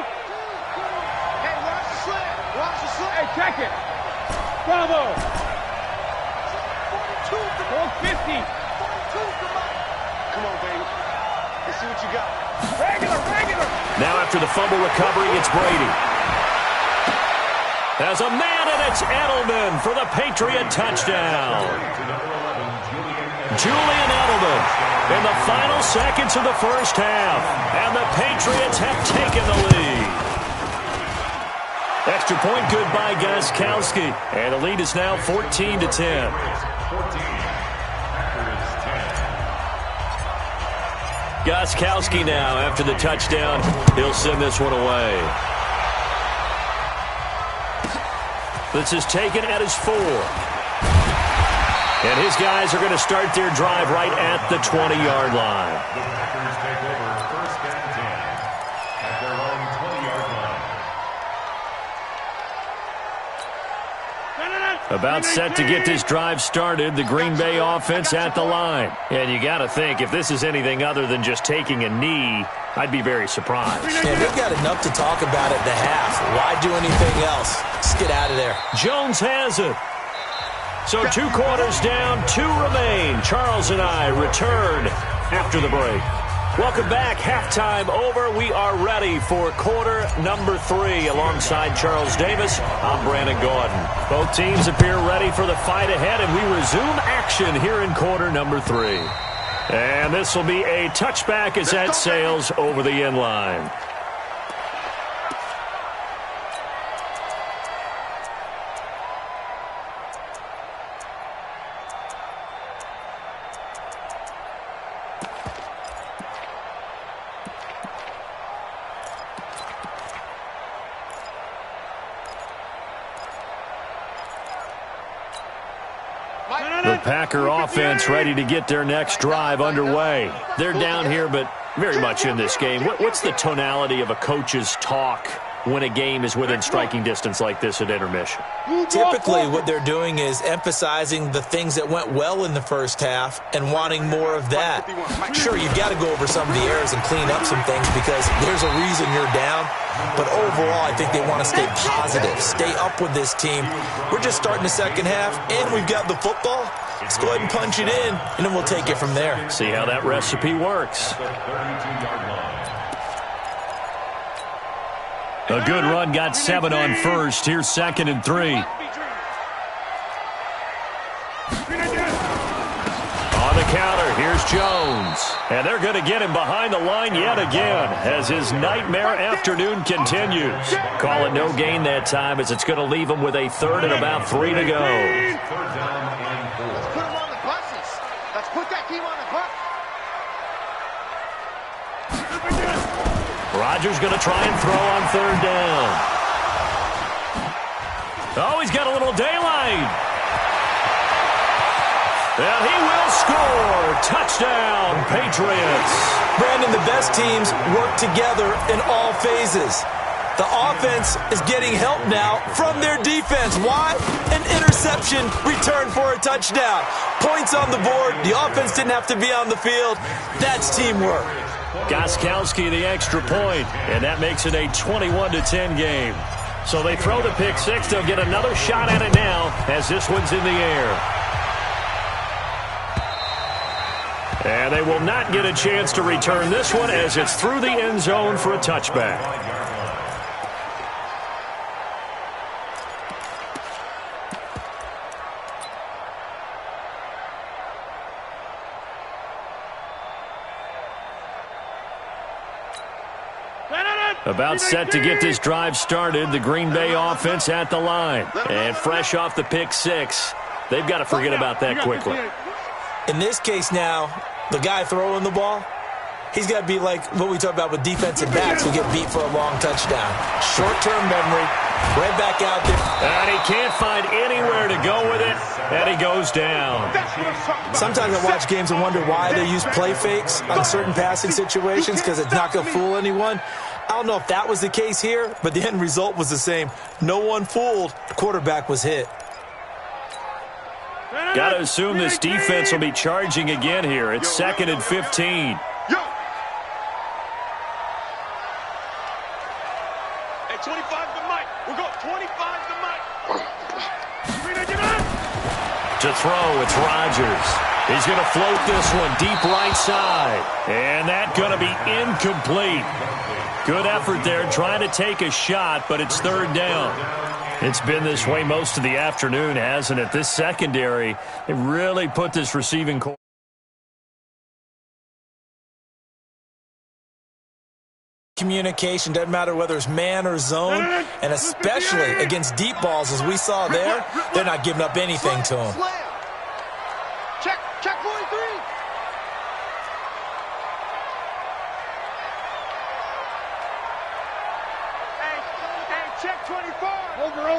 watch the slant. Watch the slant. Hey, check it. Bravo. 450. 42, come on. Come on, baby. Let's see what you got. Regular. Now after the fumble recovery, it's Brady. As a man, and it's Edelman for the Patriot touchdown. Julian Edelman in the final seconds of the first half. And the Patriots have taken the lead. Extra point good by Gostkowski. And the lead is now 14-10. Gostkowski now after the touchdown. He'll send this one away. This is taken at his 4. And his guys are going to start their drive right at the 20-yard line. The Packers take over first and 10 at their own 20-yard line. About set to get this drive started, the Green Bay offense at the line. And you got to think, if this is anything other than just taking a knee, I'd be very surprised. Yeah, they've got enough to talk about at the half. Why do anything else? Just get out of there. Jones has it. So 2 quarters down, 2 remain. Charles and I return after the break. Welcome back. Halftime over. We are ready for quarter number 3. Alongside Charles Davis, I'm Brandon Gordon. Both teams appear ready for the fight ahead, and we resume action here in quarter number 3. And this will be a touchback as that sails over the end line. The Packer offense ready to get their next drive underway. They're down here, but very much in this game. What's the tonality of a coach's talk when a game is within striking distance like this at intermission? Typically, what they're doing is emphasizing the things that went well in the first half and wanting more of that. Sure, you've got to go over some of the errors and clean up some things because there's a reason you're down. But overall, I think they want to stay positive, stay up with this team. We're just starting the second half, and we've got the football. Let's go ahead and punch it in, and then we'll take it from there. See how that recipe works. A good run got 7 on first. Here's 2nd and 3. On the counter, here's Jones. And they're going to get him behind the line yet again as his nightmare afternoon continues. Call it no gain that time as it's going to leave him with a 3rd and about 3 to go. Let's put him on the buses. Let's put that team on the bus. Rodgers going to try and throw on 3rd down. Oh, he's got a little daylight. And he will score. Touchdown, Patriots. Brandon, the best teams work together in all phases. The offense is getting help now from their defense. Why? An interception returned for a touchdown. Points on the board. The offense didn't have to be on the field. That's teamwork. Gostkowski the extra point, and that makes it a 21-10 game. So they throw the pick 6. They'll get another shot at it now as this one's in the air. And they will not get a chance to return this one as it's through the end zone for a touchback. About set to get this drive started, the Green Bay offense at the line. And fresh off the pick 6, they've got to forget about that quickly. In this case now, the guy throwing the ball, he's got to be like what we talk about with defensive backs who get beat for a long touchdown. Short-term memory, right back out there. And he can't find anywhere to go with it, and he goes down. Sometimes I watch games and wonder why they use play fakes on certain passing situations because it's not going to fool anyone. I don't know if that was the case here, but the end result was the same. No one fooled. The quarterback was hit. Got to assume this defense will be charging again here. It's 2nd and 15. Mike, 25 to Mike. We're going 25 to Mike. To throw, it's Rodgers. He's going to float this one deep right side. And that's going to be incomplete. Good effort there trying to take a shot, but it's third down. It's been this way most of the afternoon, hasn't it? This secondary, it really put this receiving core. Communication, doesn't matter whether it's man or zone, and especially against deep balls as we saw there, they're not giving up anything to him. Check 43. Hey, check 25. Over.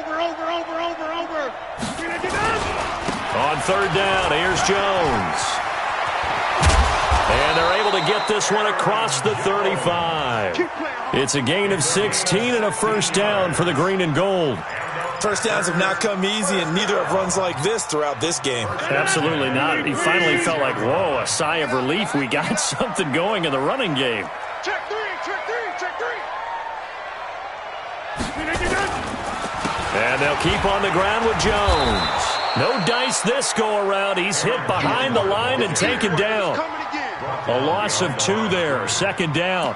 On third down, here's Jones. And they're able to get this one across the 35. It's a gain of 16 and a first down for the green and gold. First downs have not come easy, and neither have runs like this throughout this game. Absolutely not. He finally felt like, whoa, a sigh of relief. We got something going in the running game. Check three. And they'll keep on the ground with Jones. No dice this go around. He's hit behind the line and taken down. A loss of 2 there, second down.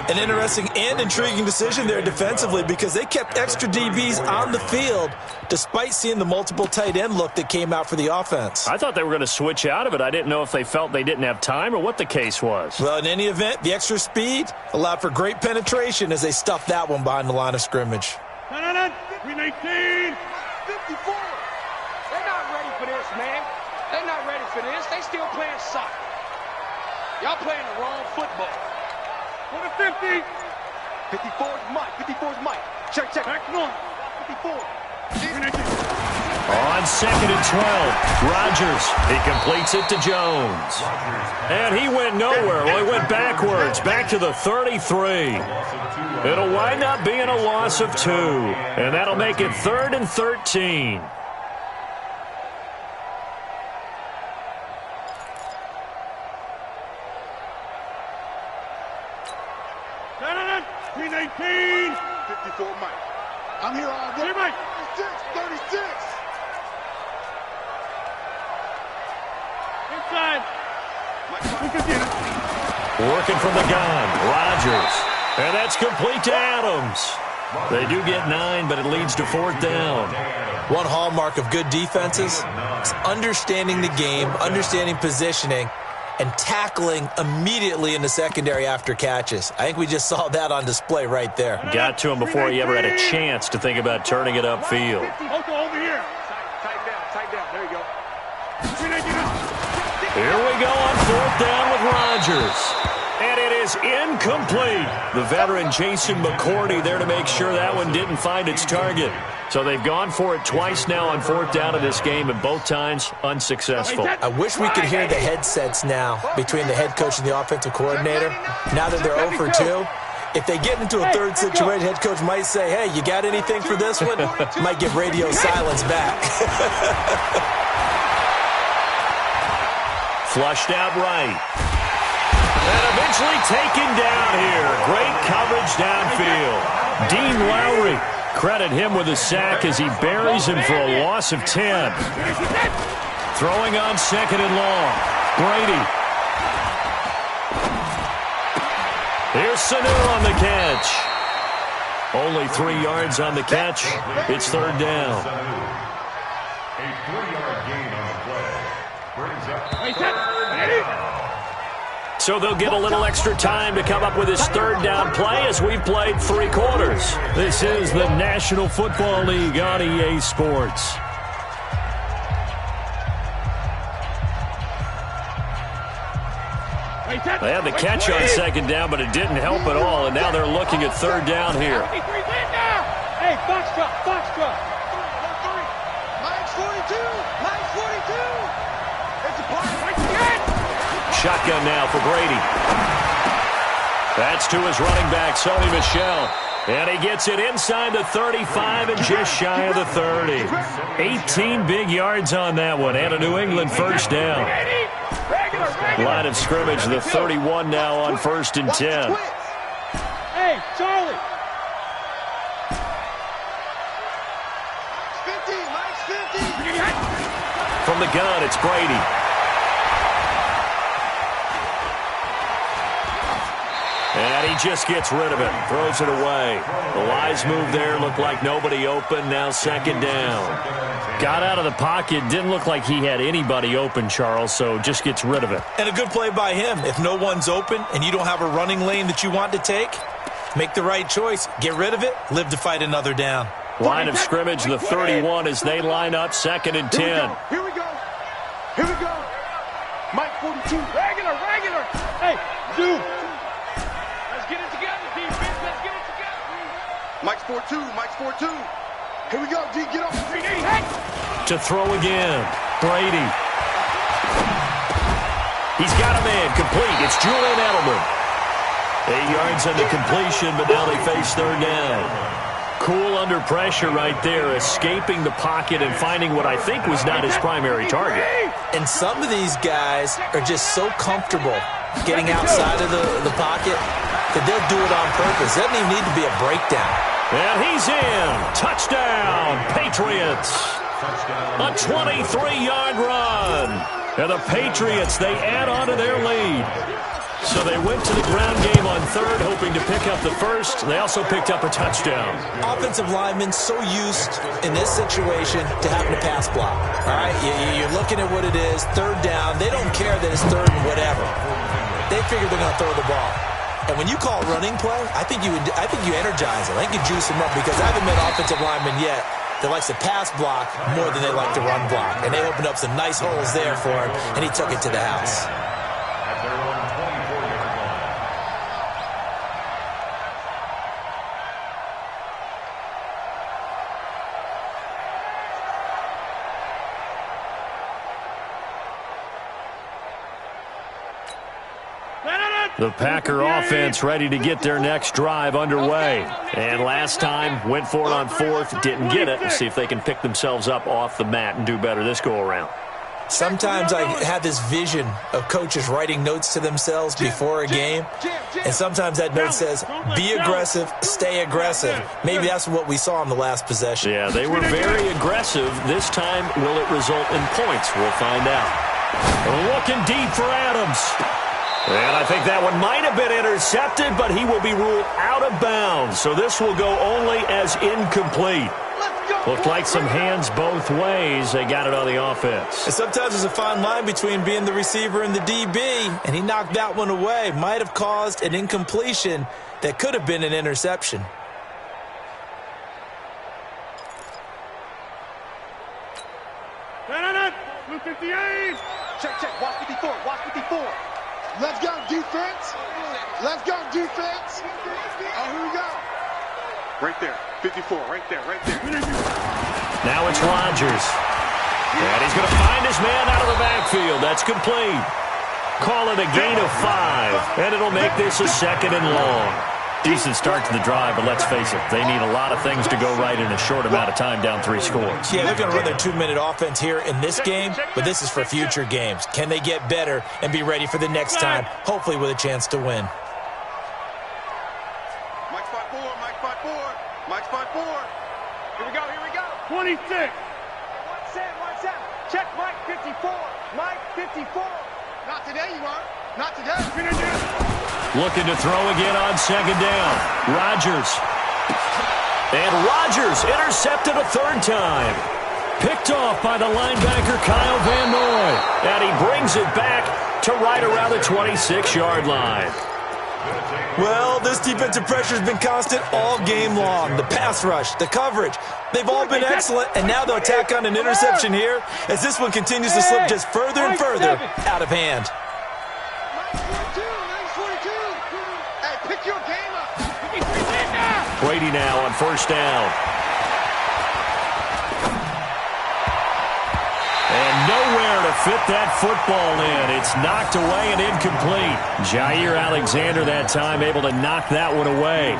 An interesting and intriguing decision there defensively because they kept extra DBs on the field despite seeing the multiple tight end look that came out for the offense. I thought they were going to switch out of it. I didn't know if they felt they didn't have time or what the case was. Well, in any event, the extra speed allowed for great penetration as they stuffed that one behind the line of scrimmage. 319. 54. They're not ready for this, man. They're not ready for this. They still playing soccer. Y'all playing the wrong football. For the 50. 54 is Mike. 54 is Mike. Check. Back north. 54. On second and 12, Rodgers. He completes it to Jones. And he went nowhere. Well, he went backwards, back to the 33. It'll wind up being a loss of 2. And that'll make it 3rd and 13. Mike. I'm here all day. Mike. 36. Inside. Working from the gun, Rodgers. And that's complete to Adams. They do get 9, but it leads to 4th down. One hallmark of good defenses is understanding the game, understanding positioning, and tackling immediately in the secondary after catches. I think we just saw that on display right there. Got to him before he ever had a chance to think about turning it upfield. Over here. Tight down. There you go. Here we go on 4th down with Rodgers. And it is incomplete. The veteran Jason McCourty there to make sure that one didn't find its target. So they've gone for it twice now on 4th down in this game, and both times unsuccessful. I wish we could hear the headsets now between the head coach and the offensive coordinator. Now that they're 0 for 2, if they get into a third situation, head coach might say, hey, you got anything for this one? Might give radio silence back. Flushed out right. And eventually taken down here. Great coverage downfield. Dean Lowry. Credit him with a sack as he buries him for a loss of 10. Throwing on 2nd and long. Brady. Here's Sanu on the catch. Only 3 yards on the catch. It's 3rd down. A 3-yard gain on the play. Brings up 3rd. So they'll get a little extra time to come up with his 3rd down play as we've played 3 quarters. This is the National Football League on EA Sports. They had the catch on 2nd down, but it didn't help at all, and now they're looking at 3rd down here. Hey, box truck. Mike's 42. It's a play. Shotgun now for Brady. That's to his running back, Sony Michel. And he gets it inside the 35 and just shy of the 30. 18 big yards on that one, and a New England first down. Line of scrimmage, the 31 now on 1st and 10. Hey, Charlie. From the gun, it's Brady. And he just gets rid of it, throws it away. The wise move there, looked like nobody open, now second down. Got out of the pocket, didn't look like he had anybody open, Charles, so just gets rid of it. And a good play by him. If no one's open and you don't have a running lane that you want to take, make the right choice. Get rid of it, live to fight another down. Line of scrimmage, the 31 as they line up, 2nd and 10. Here we go. Here we go. Mike 42. Regular. Hey, dude. Let's get it together, defense. Let's get it together. Mike's 4-2. Here we go, D. Get off the 380. Hey. To throw again. Brady. He's got a man complete. It's Julian Edelman. 8 yards on the completion, but now they face third down. Cool under pressure right there, escaping the pocket and finding what I think was not his primary target. And some of these guys are just so comfortable getting outside of the pocket that they'll do it on purpose. It doesn't even need to be a breakdown. And he's in. Touchdown, Patriots. A 23-yard run. And the Patriots, they add on to their lead. So they went to the ground game on third, hoping to pick up the first. They also picked up a touchdown. Offensive linemen so used in this situation to having to pass block. All right, you're looking at what it is, third down. They don't care that it's third and whatever. They figure they're going to throw the ball. And when you call running play, I think you energize them. I think you juice them up because I haven't met offensive linemen yet that likes to pass block more than they like to run block. And they opened up some nice holes there for him, and he took it to the house. The Packer offense ready to get their next drive underway. And last time, went for it on fourth, didn't get it. We'll see if they can pick themselves up off the mat and do better this go-around. Sometimes I have this vision of coaches writing notes to themselves before a game, and sometimes that note says, be aggressive, stay aggressive. Maybe that's what we saw in the last possession. Yeah, they were very aggressive. This time, will it result in points? We'll find out. Looking deep for Adams. And I think that one might have been intercepted, but he will be ruled out of bounds. So this will go only as incomplete. Looked like some hands both ways. They got it on the offense. And sometimes there's a fine line between being the receiver and the DB, and he knocked that one away. Might have caused an incompletion that could have been an interception. Blue 58. Check. Watch 54. Let's go, defense. Oh, here we go. Right there. 54. Right there. Now it's Rodgers. And he's going to find his man out of the backfield. That's complete. Call it a gain of 5. And it'll make this a 2nd and long. Decent start to the drive, but let's face it, they need a lot of things to go right in a short amount of time, down 3 scores. Yeah, they're going to run their 2-minute offense here in this game, but this is for future games. Can they get better and be ready for the next time, hopefully with a chance to win? Mike spot 4. Here we go. 26. One set. Check Mike 54. Not today, you are. Not today. Looking to throw again on 2nd down. Rodgers. And Rodgers intercepted a 3rd time. Picked off by the linebacker Kyle Van Noy. And he brings it back to right around the 26-yard line. Well, this defensive pressure has been constant all game long. The pass rush, the coverage, they've all been excellent, and now they'll tack on an interception here as this one continues to slip just further and further out of hand. Hey, pick your game up. Brady now on 1st down. And nowhere to fit that football in. It's knocked away and incomplete. Jair Alexander that time able to knock that one away.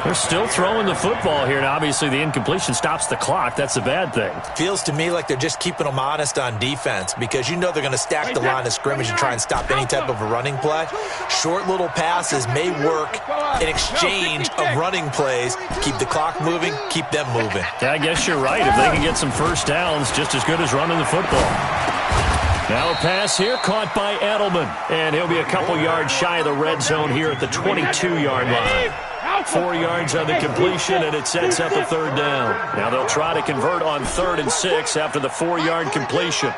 They're still throwing the football here, and obviously the incompletion stops the clock. That's a bad thing. Feels to me like they're just keeping them honest on defense because you know they're going to stack the line of scrimmage and try and stop any type of a running play. Short little passes may work in exchange of running plays. Keep the clock moving, keep them moving. Yeah, I guess you're right. If they can get some first downs, just as good as running the football. Now a pass here caught by Edelman. And he'll be a couple yards shy of the red zone here at the 22-yard line. 4 yards on the completion, and it sets up a third down. Now they'll try to convert on 3rd and 6 after the 4-yard completion.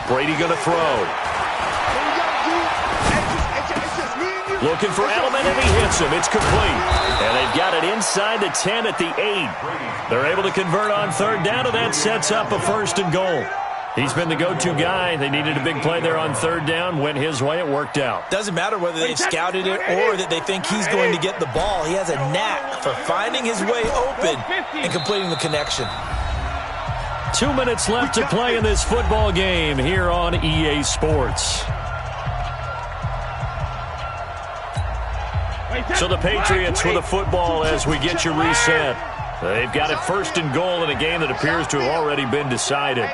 Brady going to throw. Looking for Edelman, and he hits him. It's complete. And they've got it inside the 10 at the 8. They're able to convert on 3rd down, and that sets up a 1st and goal. He's been the go-to guy. They needed a big play there on 3rd down. Went his way. It worked out. Doesn't matter whether they've scouted it or that they think he's going to get the ball. He has a knack for finding his way open and completing the connection. 2 minutes left to play in this football game here on EA Sports. So the Patriots with the football as we get you reset. They've got it 1st and goal in a game that appears to have already been decided.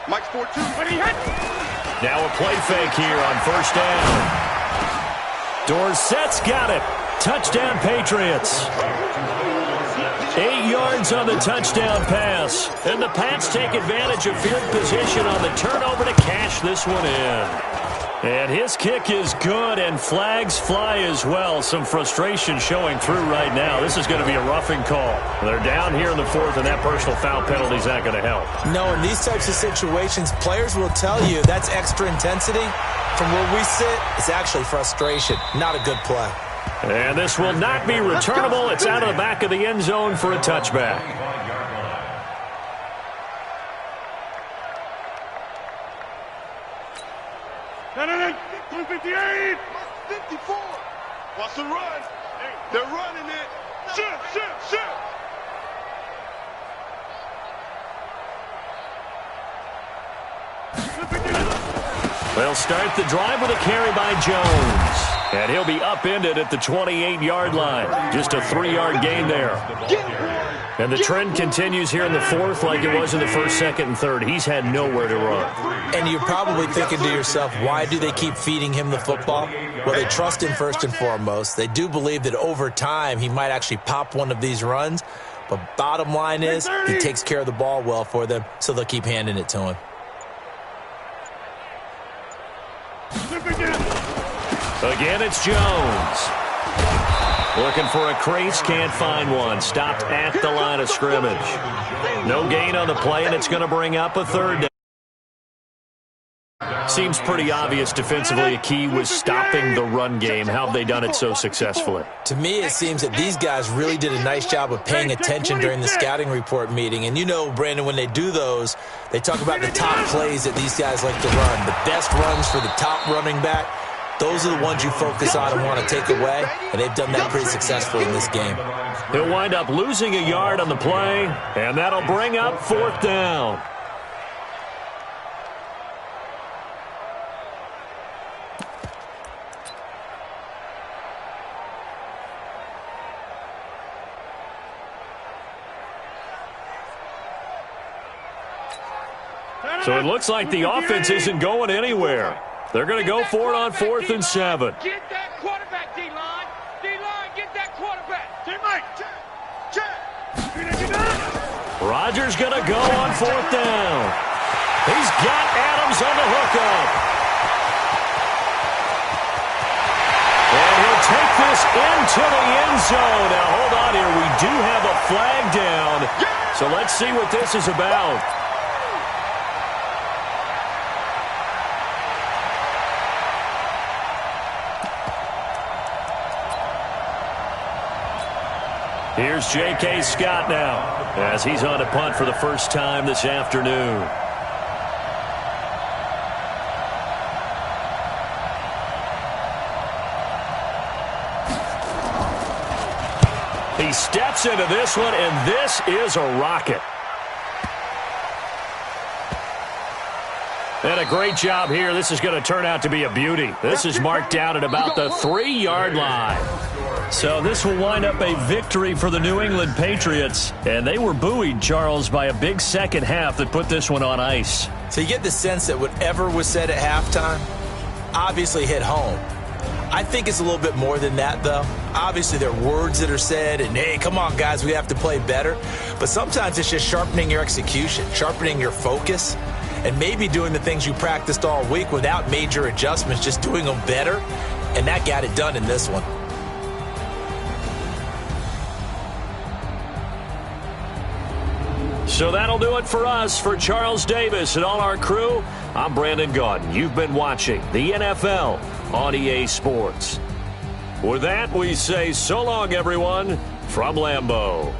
Mike's 4-2. Now a play fake here on 1st down. Dorsett's got it. Touchdown Patriots. 8 yards on the touchdown pass. And the Pats take advantage of field position on the turnover to cash this one in. And his kick is good, and flags fly as well. Some frustration showing through right now. This is going to be a roughing call. They're down here in the 4th, and that personal foul penalty is not going to help. No, in these types of situations, players will tell you that's extra intensity. From where we sit, it's actually frustration. Not a good play. And this will not be returnable. It's out of the back of the end zone for a touchback. No. 258. 54. What's the run? They're running it. Shoot. They'll start the drive with a carry by Jones. And he'll be upended at the 28-yard line. Just a 3-yard gain there. And the trend continues here in the 4th like it was in the 1st, 2nd, and 3rd. He's had nowhere to run. And you're probably thinking to yourself, why do they keep feeding him the football? Well, they trust him first and foremost. They do believe that over time he might actually pop one of these runs. But bottom line is he takes care of the ball well for them, so they'll keep handing it to him. Again, it's Jones. Looking for a crease, can't find one. Stopped at the line of scrimmage. No gain on the play, and it's going to bring up a 3rd down. Seems pretty obvious defensively a key was stopping the run game. How have they done it so successfully? To me, it seems that these guys really did a nice job of paying attention during the scouting report meeting. And you know, Brandon, when they do those, they talk about the top plays that these guys like to run. The best runs for the top running back. Those are the ones you focus on and want to take away, and they've done that pretty successfully in this game. He'll wind up losing a yard on the play, and that'll bring up 4th down. So it looks like the offense isn't going anywhere. They're going to go for it on 4th and 7. Get that quarterback, D-line. D-line, get that quarterback. Mike, check. Rodgers going to go on 4th down. He's got Adams on the hookup. And he'll take this into the end zone. Now, hold on here. We do have a flag down. So let's see what this is about. Here's J.K. Scott now as he's on a punt for the first time this afternoon. He steps into this one, and this is a rocket. And a great job here. This is going to turn out to be a beauty. This is marked down at about the 3-yard line. So this will wind up a victory for the New England Patriots. And they were buoyed, Charles, by a big second half that put this one on ice. So you get the sense that whatever was said at halftime obviously hit home. I think it's a little bit more than that, though. Obviously, there are words that are said, and, hey, come on, guys, we have to play better. But sometimes it's just sharpening your execution, sharpening your focus, and maybe doing the things you practiced all week without major adjustments, just doing them better. And that got it done in this one. So that'll do it for us. For Charles Davis and all our crew, I'm Brandon Gaudin. You've been watching the NFL on EA Sports. With that, we say so long, everyone, from Lambeau.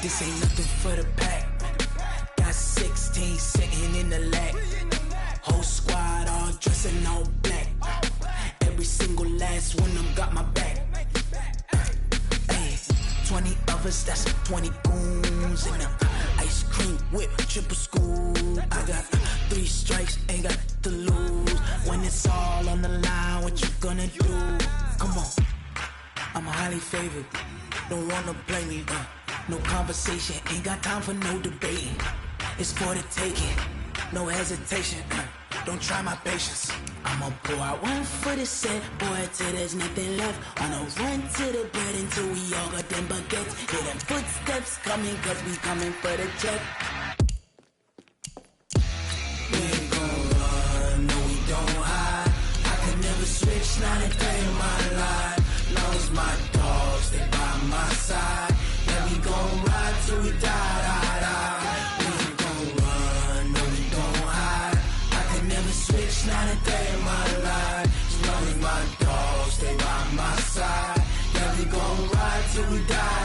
This ain't nothing for the pack. Got 16 sitting in the lag. Whole squad all dressing all black. Every single last one of them got my back. Hey, 20 of us, that's 20 goons in them. Ice cream whip, triple scoop. I got 3 strikes, ain't got to lose. When it's all on the line, what you gonna do? Come on, I'm highly favored. Don't wanna play me, no conversation, ain't got time for no debating. It's for the taking, no hesitation. Don't try my patience. I'ma pour out one for the set, boy, till there's nothing left. Wanna run to the bread until we all got them baguettes. Hear them footsteps coming, cause we coming for the check. We ain't gon' run, no we don't hide. I can never switch, not a day in my life. Long as my dogs, they by my side. Yeah, we gon' ride till we die, die, die. We ain't gon' run, no we don't hide. I can never switch, not a day in my life. As long stay by my side. Yeah, we gon' ride till we die.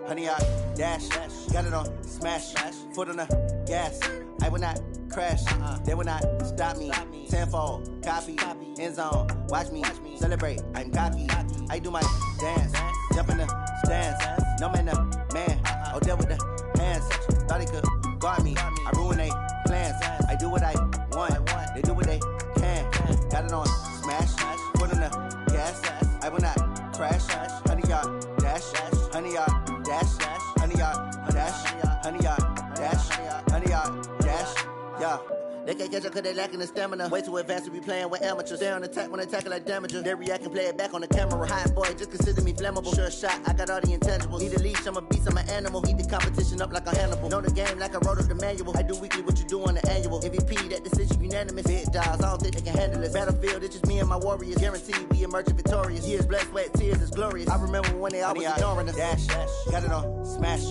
Honey, I dash, got it on smash, foot on the gas. I will not crash, they will not stop me. Tenfold, copy, end zone, watch me celebrate. I'm cocky, I do my dance, jump in the stands. No man, the man, oh, deal with the hands. Thought he could guard me, I ruin they plans. I do what I want, they do what they can. Got it on smash, foot on the gas. I will not crash, honey, y'all dash, honey, y'all dash, honey, y'all dash, honey, y'all dash, honey, y'all dash, yeah. They can't catch up cause they lacking the stamina. Way too advanced to be playing with amateurs. Stay on attack when they tackle like damagers. They react and play it back on the camera. Hot boy, just consider me flammable. Sure shot, I got all the intangibles. Need a leash, I'm a beast, I'm an animal. Heat the competition up like a Hannibal. Know the game like I wrote up the manual. I do weekly what you do on the annual. MVP, that decision unanimous. Big dials, I don't think they can handle it. Battlefield, it's just me and my warriors. Guaranteed we emerging victorious. Years, blood, sweat, tears, it's glorious. I remember when they always ignoring us. Dash, got it on smash,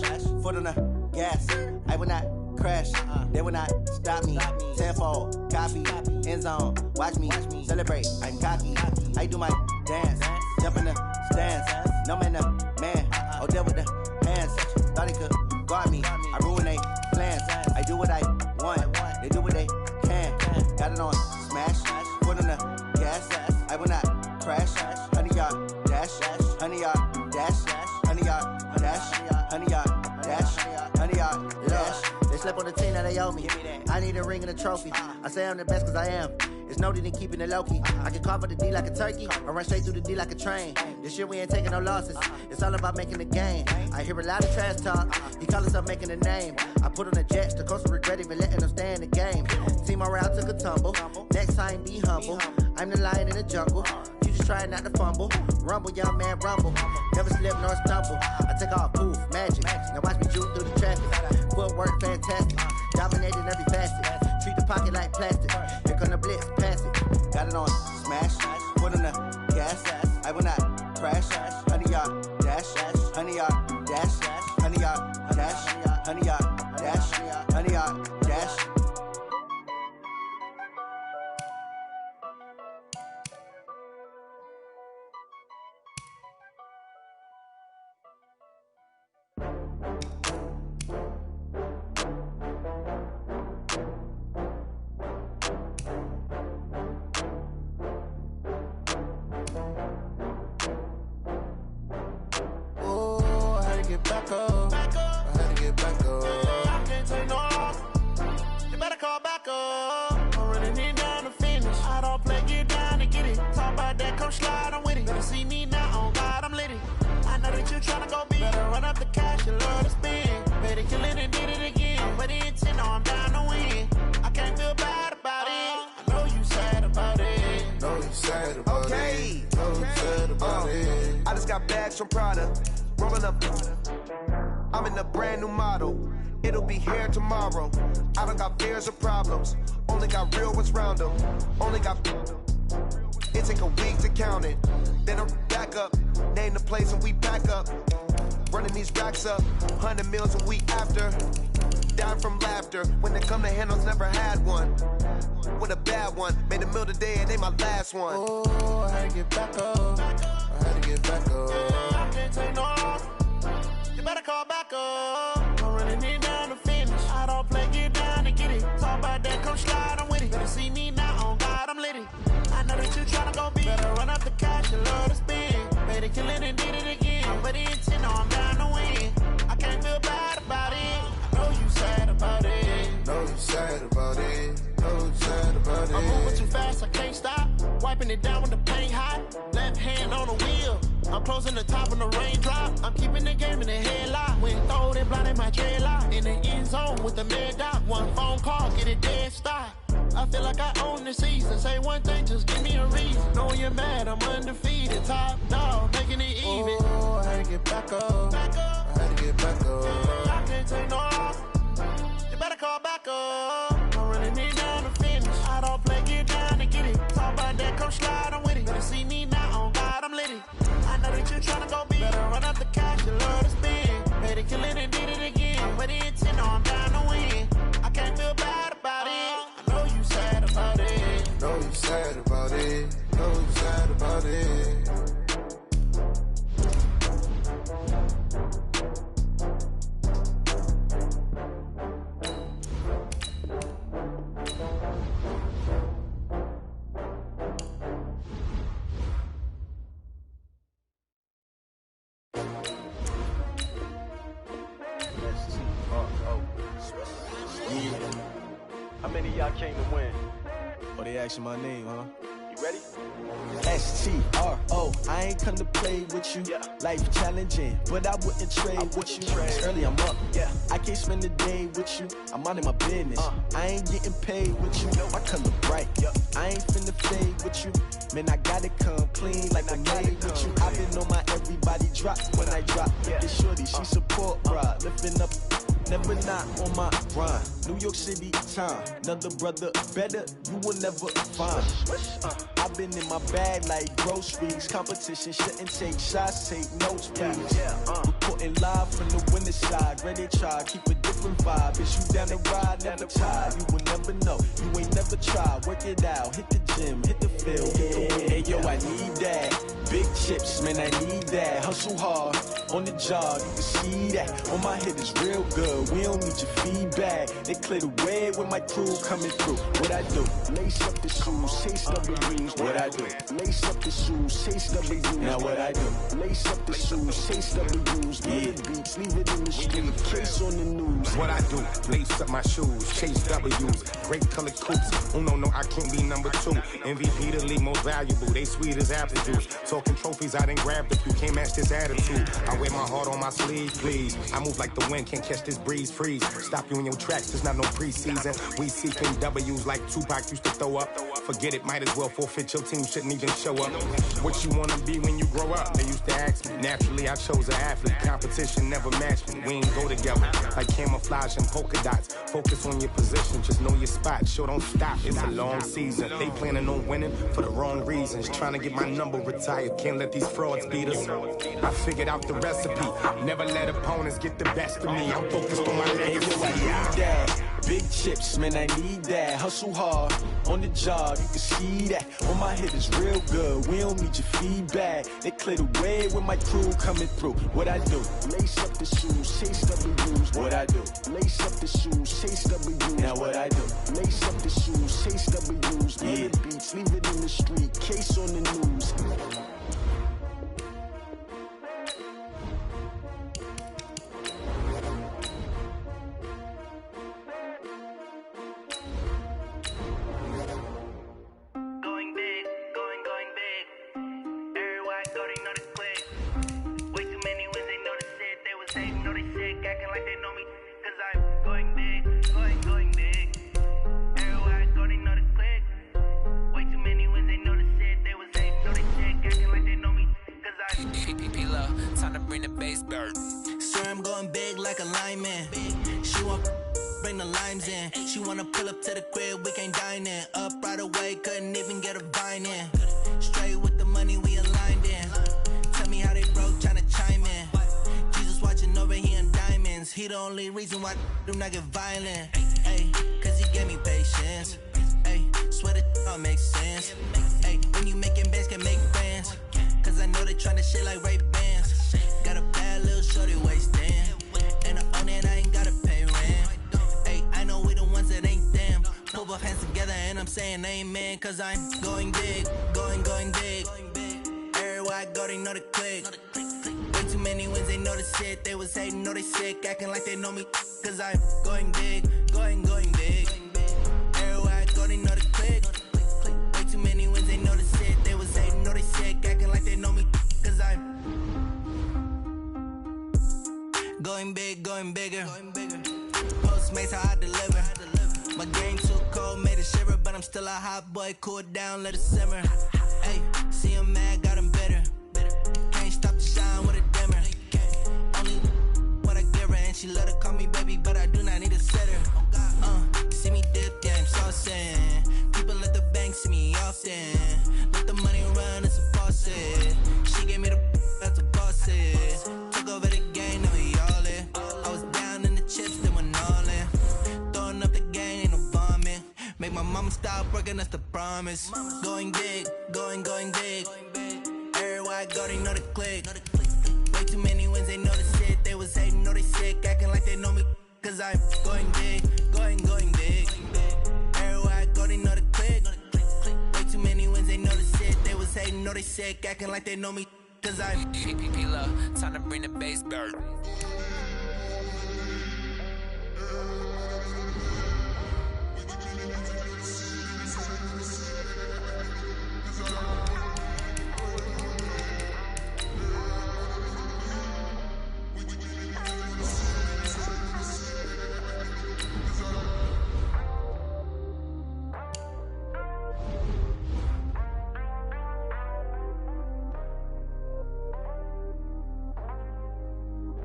foot on the gas. I will not crash, they will not stop me. Tenfold, copy, end zone, watch me celebrate. I'm cocky, I do my dance, jump in the stands. No man, the man, oh, deal with the hands. Thought he could guard me, I ruin they plans. I do what I want, they do what they can. Got it on smash, foot on the gas. I will not crash, honey, y'all dash, honey, y'all dash, honey, y'all dash, honey, y'all dash, honey, y'all dash. They slept on the team that they owe me. I need a ring and a trophy. I say I'm the best cause I am. It's no need in keeping it low-key. I can carve for the D like a turkey, or run straight through the D like a train. This year we ain't taking no losses. It's all about making the game. I hear a lot of trash talk. He call himself making a name. I put on the Jets, the coach will regret even letting them stay in the game. Team morale took a tumble. Next time be humble. I'm the lion in the jungle. You just trying not to fumble. Rumble, young man, rumble. Never slip nor stumble. I take off, poof, magic. Now watch me juke through the traffic. Footwork fantastic. Dominating every facet. Treat the pocket like plastic. Here come the blitz, pass it. Got it on smash, foot on the gas. I will not crash. Honey, y'all dash, honey, y'all dash, honey, y'all dash, honey, y'all dash, honey, y'all dash. Back up. I had to get back up. I can't take no loss. You better call back up. I'm running it down to finish. I don't play, get down to get it. Talk about that, come slide, I'm with it. Better see me now, on God, I'm lit it. I know that you tryna go big. Better run up the cash, you love to spend. Better kill it and did it again. But the intent, no, I'm down to win. I can't feel bad about it. I know you sad about it. Know you sad about it. Know you sad about it. I just got bags from Prada. Rolling up, I'm in a brand new model. It'll be here tomorrow. I don't got fears or problems. Only got real ones round them. Only got. It take a week to count it. Then I'm back up. Name the place and we back up. Running these racks up. 100 meals a week after. Down from laughter. When they come to handles, never had one. With a bad one. Made a meal today and they my last one. Oh, I had to get back up. I had to get back up. I can't take no loss. You better call back up. I'm running it down to finish. I don't play, get down to get it. Talk about that, come slide, I'm with it. Better see me now, on God, I'm lit it. I know that you tryna go big. Better run up the cash, you love to spend. Better kill it and did it again. But the intent, no, I'm down to win. I can't feel bad about it. I know you sad about it. Know you sad about it. Know you sad about it. I'm moving too fast, I can't stop. Wiping it down with the paint hot. Left hand on the wheel. I'm closing the top of the raindrop. I'm keeping the game in the headlock. When throwed and blinded my dreadlock. In the end zone with the mad dot. One phone call, get it dead stop. I feel like I own the season. Say one thing, just give me a reason. Knowing you're mad, I'm undefeated. Top dog, making it even. Oh, I had to get back up. I had to get back up. I can't take no intent, no, I'm down to win. I can't feel bad about it. I know you sad about it. Know you sad about it. Know you sad about it. How many of y'all came to win? Oh, they asking my name, huh? You ready? STRO, I ain't come to play with you. Life challenging, but I wouldn't trade with you. It's early, I'm up. I can't spend the day with you. I'm out in my business. I ain't getting paid with you. My color bright. I ain't finna fade with you. Man, I gotta come clean like I made with you. I've been on my everybody drop when I drop. Look at shorty, she support ride. Lifting up, never not on my grind. New York City time, another brother better, you will never find. I've been in my bag like groceries. Competition shouldn't take shots, take notes, please. Reporting live from the winning side. Ready to try, keep a different vibe. Is you down the ride, never tired. You will never know, you ain't never tried. Work it out, hit the gym, hit the field, hit the win. Hey yo, I need that. Big chips, man, I need that. Hustle hard, on the job, you can see that. On my head is real good, we don't need your feedback. They clear the way with my crew coming through. What I do? Lace up the shoes, chase W's. What I do? Lace up the shoes, chase W's. Now what I do? Lace up the shoes, chase W's. Get the beats, leave it in the street, case on the news. What I do? Lace up my shoes, chase W's. Great colored coops. Oh no, I can't be number 2. MVP the league most valuable. They sweet as apple juice. Talking trophies, I didn't grab the few. Can't match this attitude. I wear my heart on my sleeve, please. I move like the wind, can't catch this breeze, freeze. Stop you in your tracks, there's not no preseason. We seeking W's like Tupac used to throw up. Forget it, might as well forfeit, your team shouldn't even show up. What you wanna be when you grow up? They used to ask me. Naturally, I chose an athlete. Competition never matched me. We ain't go together like camouflage and polka dots. Focus on your position, just know your spot. Sure, don't stop, it's a long season. They planning on winning for the wrong reasons. Trying to get my number retired, can't let these frauds beat us. I figured out the recipe. Never let opponents get the best of me. I'm focused on my legacy. Big chips, man, I need that. Hustle hard, on the job, you can see that. On my head is real good, we don't need your feedback. They clear the way with my crew coming through. What I do? Lace up the shoes, chase W's. What I do? Lace up the shoes, chase W's. Now what I do? Lace up the shoes, chase W's. Get the beats, leave it in the street, case on the news. Swear I'm going big like a lineman. She want bring the limes in. She wanna pull up to the crib, we can't dine in. Up right away, couldn't even get a vine in. Straight with the money we aligned in. Tell me how they broke, tryna chime in. Jesus watching over here in diamonds. He the only reason why do not get violent. Ay, cause he gave me patience. Ay, swear that all makes sense. Ay, when you making bands, can make friends. Cause I know they tryna shit like Ray-Bans. Got a bad little shorty wasting. And I own it, I ain't gotta pay rent. Hey, I know we the ones that ain't them. Pull both hands together and I'm saying amen. Cause I'm going big, going big. Everywhere I go, they know the click. Way too many wins, they know the shit. They was hating, know they sick, acting like they know me. Cause I'm going big, going big. Everywhere I go, they know the click. Way too many wins, they know the shit. They was hating, know they sick, acting like they know me. Cause I'm going big, going bigger. Postmates how I deliver. My game too cold, made it shiver, but I'm still a hot boy. Cool it down, let it simmer. Hey, see him mad, got him bitter. Can't stop the shine with a dimmer. Only what I give her, and she love to call me baby, but I do not need a sitter. See me dip, yeah, I'm saucing. People at the bank see me often. Let the money run, it's a faucet. She gave me the that's a boss. Took over the game, now we all it. I was down in the chips. fucking us the promise. Going big, going big. Everywhere I go, they know the click. Way too many wins, they know the shit. They was hating, know they sick, acting like they know me. Cause I'm going big, going big. Everywhere I go, they know the click. Way too many wins, they know the shit. They was hating, know they sick, acting like they know me. Cause I'm PPP love, time to bring the bass back.